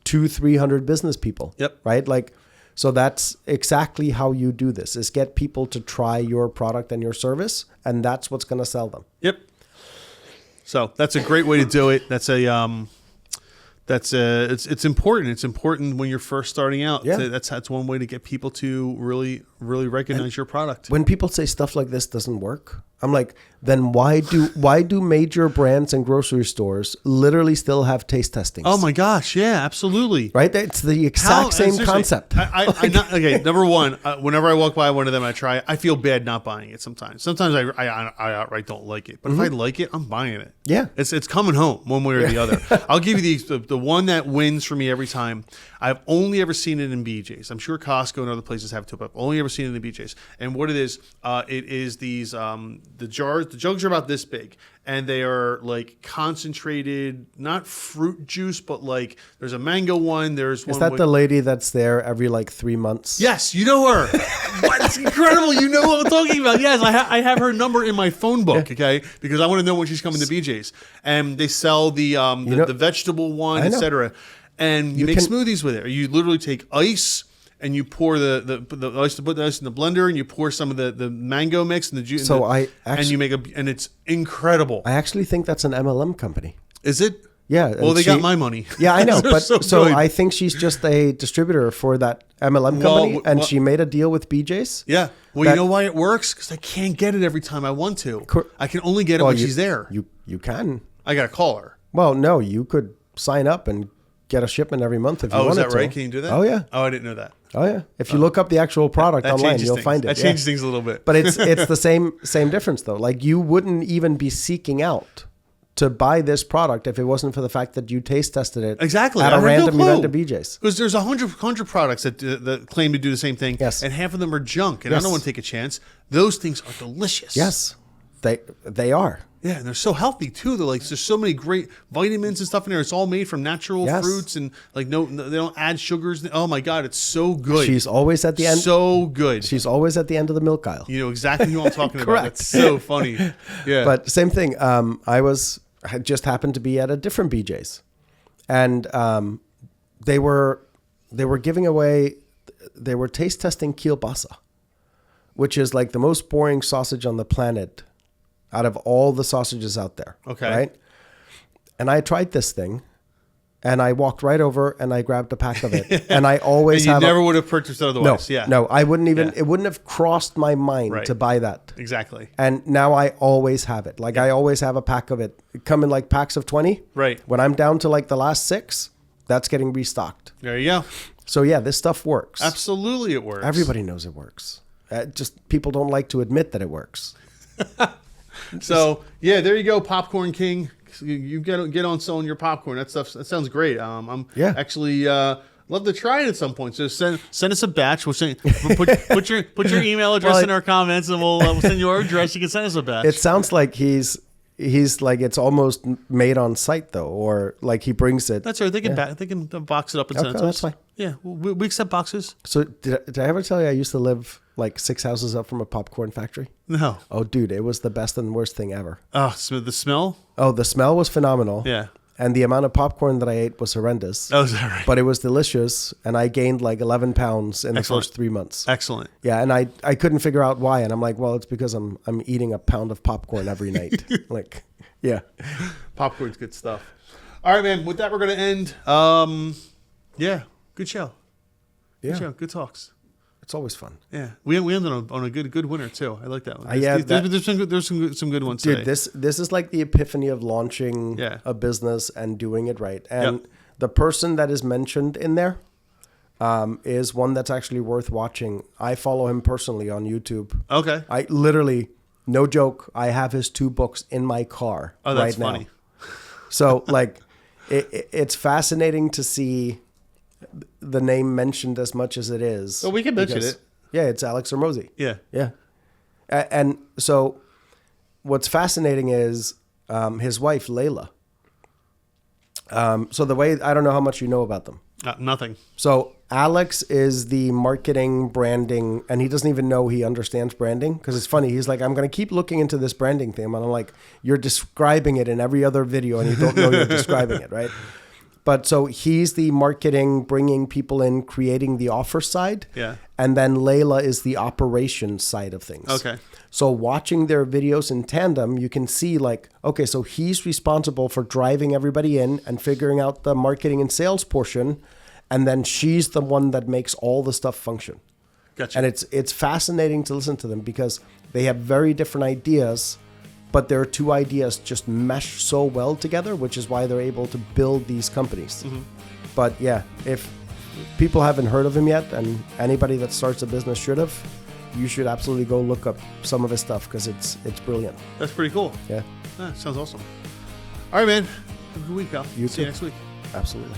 200-300 business people. Yep. Right? Like, so that's exactly how you do this, is get people to try your product and your service, and that's what's going to sell them. Yep. So that's a great way to do it. It's important. It's important when you're first starting out. Yeah. That's one way to get people to really recognize your product. When people say stuff like this doesn't work, I'm like, then why do major brands and grocery stores literally still have taste testings? Oh my gosh, yeah, absolutely. Right? It's the exact same seriously, concept. Okay, number one, whenever I walk by one of them, I try. I feel bad not buying it sometimes. Sometimes I outright don't like it, but if I like it, I'm buying it. Yeah. it's coming home one way or the other. I'll give you the one that wins for me every time. I've only ever seen it in BJ's. I'm sure Costco and other places have too, but I've only ever seen it in BJ's. And what it is these the jars. The jugs are about this big, and they are like concentrated, not fruit juice, but like there's a mango one. There's one. Is that the lady that's there every like 3 months? Yes, you know her. What? It's incredible. You know what I'm talking about. Yes, I have her number in my phone book, okay? Because I want to know when she's coming to BJ's. And they sell the vegetable one, etc. And you make smoothies with it. You literally take ice and you pour the ice, to put the ice in the blender, and you pour some of the mango mix and the juice. So and you make and it's incredible. I actually think that's an MLM company. Is it? Yeah. Well, they got my money. Yeah, I know. They're But so good. I think she's just a distributor for that MLM company, and she made a deal with BJ's. Yeah. Well, you know why it works? Because I can't get it every time I want to. I can only get it when she's there. You can. I got to call her. Well, no, you could sign up and get a shipment every month if you wanted to. Oh, is that right? Can you do that? Oh, yeah. Oh, I didn't know that. Oh, yeah. If you look up the actual product That online, changes you'll things. find it. That changes things a little bit. But it's the same difference, though. Like, you wouldn't even be seeking out to buy this product if it wasn't for the fact that you taste tested it Exactly. at I a had no random clue. event at BJ's. Because there's 100 products that claim to do the same thing. Yes. And half of them are junk. And Yes. I don't want to take a chance. Those things are delicious. Yes, they are. Yeah, and they're so healthy too. They're like, there's so many great vitamins and stuff in there. It's all made from natural Yes. fruits and like no, they don't add sugars. Oh my God, it's so good. She's always at the end. So good. She's always at the end of the milk aisle. You know exactly who I'm talking about. Correct. That's so funny. Yeah. But same thing. I had just happened to be at a different BJ's, and they were giving away. They were taste testing kielbasa, which is like the most boring sausage on the planet, out of all the sausages out there. Okay. Right. And I tried this thing, and I walked right over and I grabbed a pack of it, and I always and you have. never would have purchased it otherwise. No, I wouldn't even. Yeah. It wouldn't have crossed my mind Right. to buy that. Exactly. And now I always have it. Like I always have a pack of it. It come in like packs of 20. Right. When I'm down to like the last 6, that's getting restocked. There you go. So yeah, this stuff works. Absolutely, it works. Everybody knows it works. Just people don't like to admit that it works. So yeah, there you go, Popcorn King. You get on selling your popcorn. That sounds great. I'm actually love to try it at some point. So send us a batch. We'll send put your email address in our comments, and we'll send you our address. You can send us a batch. It sounds like he's like it's almost made on site though, or like he brings it. That's right. They can box it up and send it to us. That's fine. Yeah, we accept boxes. So did I ever tell you I used to live like 6 houses up from a popcorn factory? No. Oh, dude, it was the best and worst thing ever. Oh, so the smell? Oh, the smell was phenomenal. Yeah. And the amount of popcorn that I ate was horrendous. Oh, is that right? But it was delicious, and I gained like 11 pounds in the first 3 months. Excellent. Yeah, and I couldn't figure out why, and I'm like, well, it's because I'm eating a pound of popcorn every night. Like, yeah. Popcorn's good stuff. All right, man. With that, we're going to end. Yeah, good show. Yeah. Good show. Good talks. It's always fun. Yeah, we ended on a good winner too. I like that one. Yeah, there's some good ones. Dude, today. this is like the epiphany of launching a business and doing it right. And the person that is mentioned in there is one that's actually worth watching. I follow him personally on YouTube. Okay. I literally, no joke, I have his 2 books in my car that's right funny. now. So like, it's fascinating to see the name mentioned as much as it is. Well, we can mention it. Yeah, it's Alex Hormozi. Yeah. Yeah. And so what's fascinating is his wife, Layla. So the way, I don't know how much you know about them. Nothing. So Alex is the marketing, branding, and he doesn't even know he understands branding because it's funny. He's like, I'm going to keep looking into this branding thing. And I'm like, you're describing it in every other video and you don't know you're describing it, right? But so he's the marketing, bringing people in, creating the offer side. Yeah. And then Layla is the operations side of things. Okay. So watching their videos in tandem, you can see like, okay, so he's responsible for driving everybody in and figuring out the marketing and sales portion. And then she's the one that makes all the stuff function. Gotcha. And it's fascinating to listen to them because they have very different ideas, but their 2 ideas just mesh so well together, which is why they're able to build these companies. Mm-hmm. But yeah, if people haven't heard of him yet, and anybody that starts a business should have, you should absolutely go look up some of his stuff because it's brilliant. That's pretty cool. Yeah. Sounds awesome. All right, man. Have a good week, pal. You See too. you next week. Absolutely.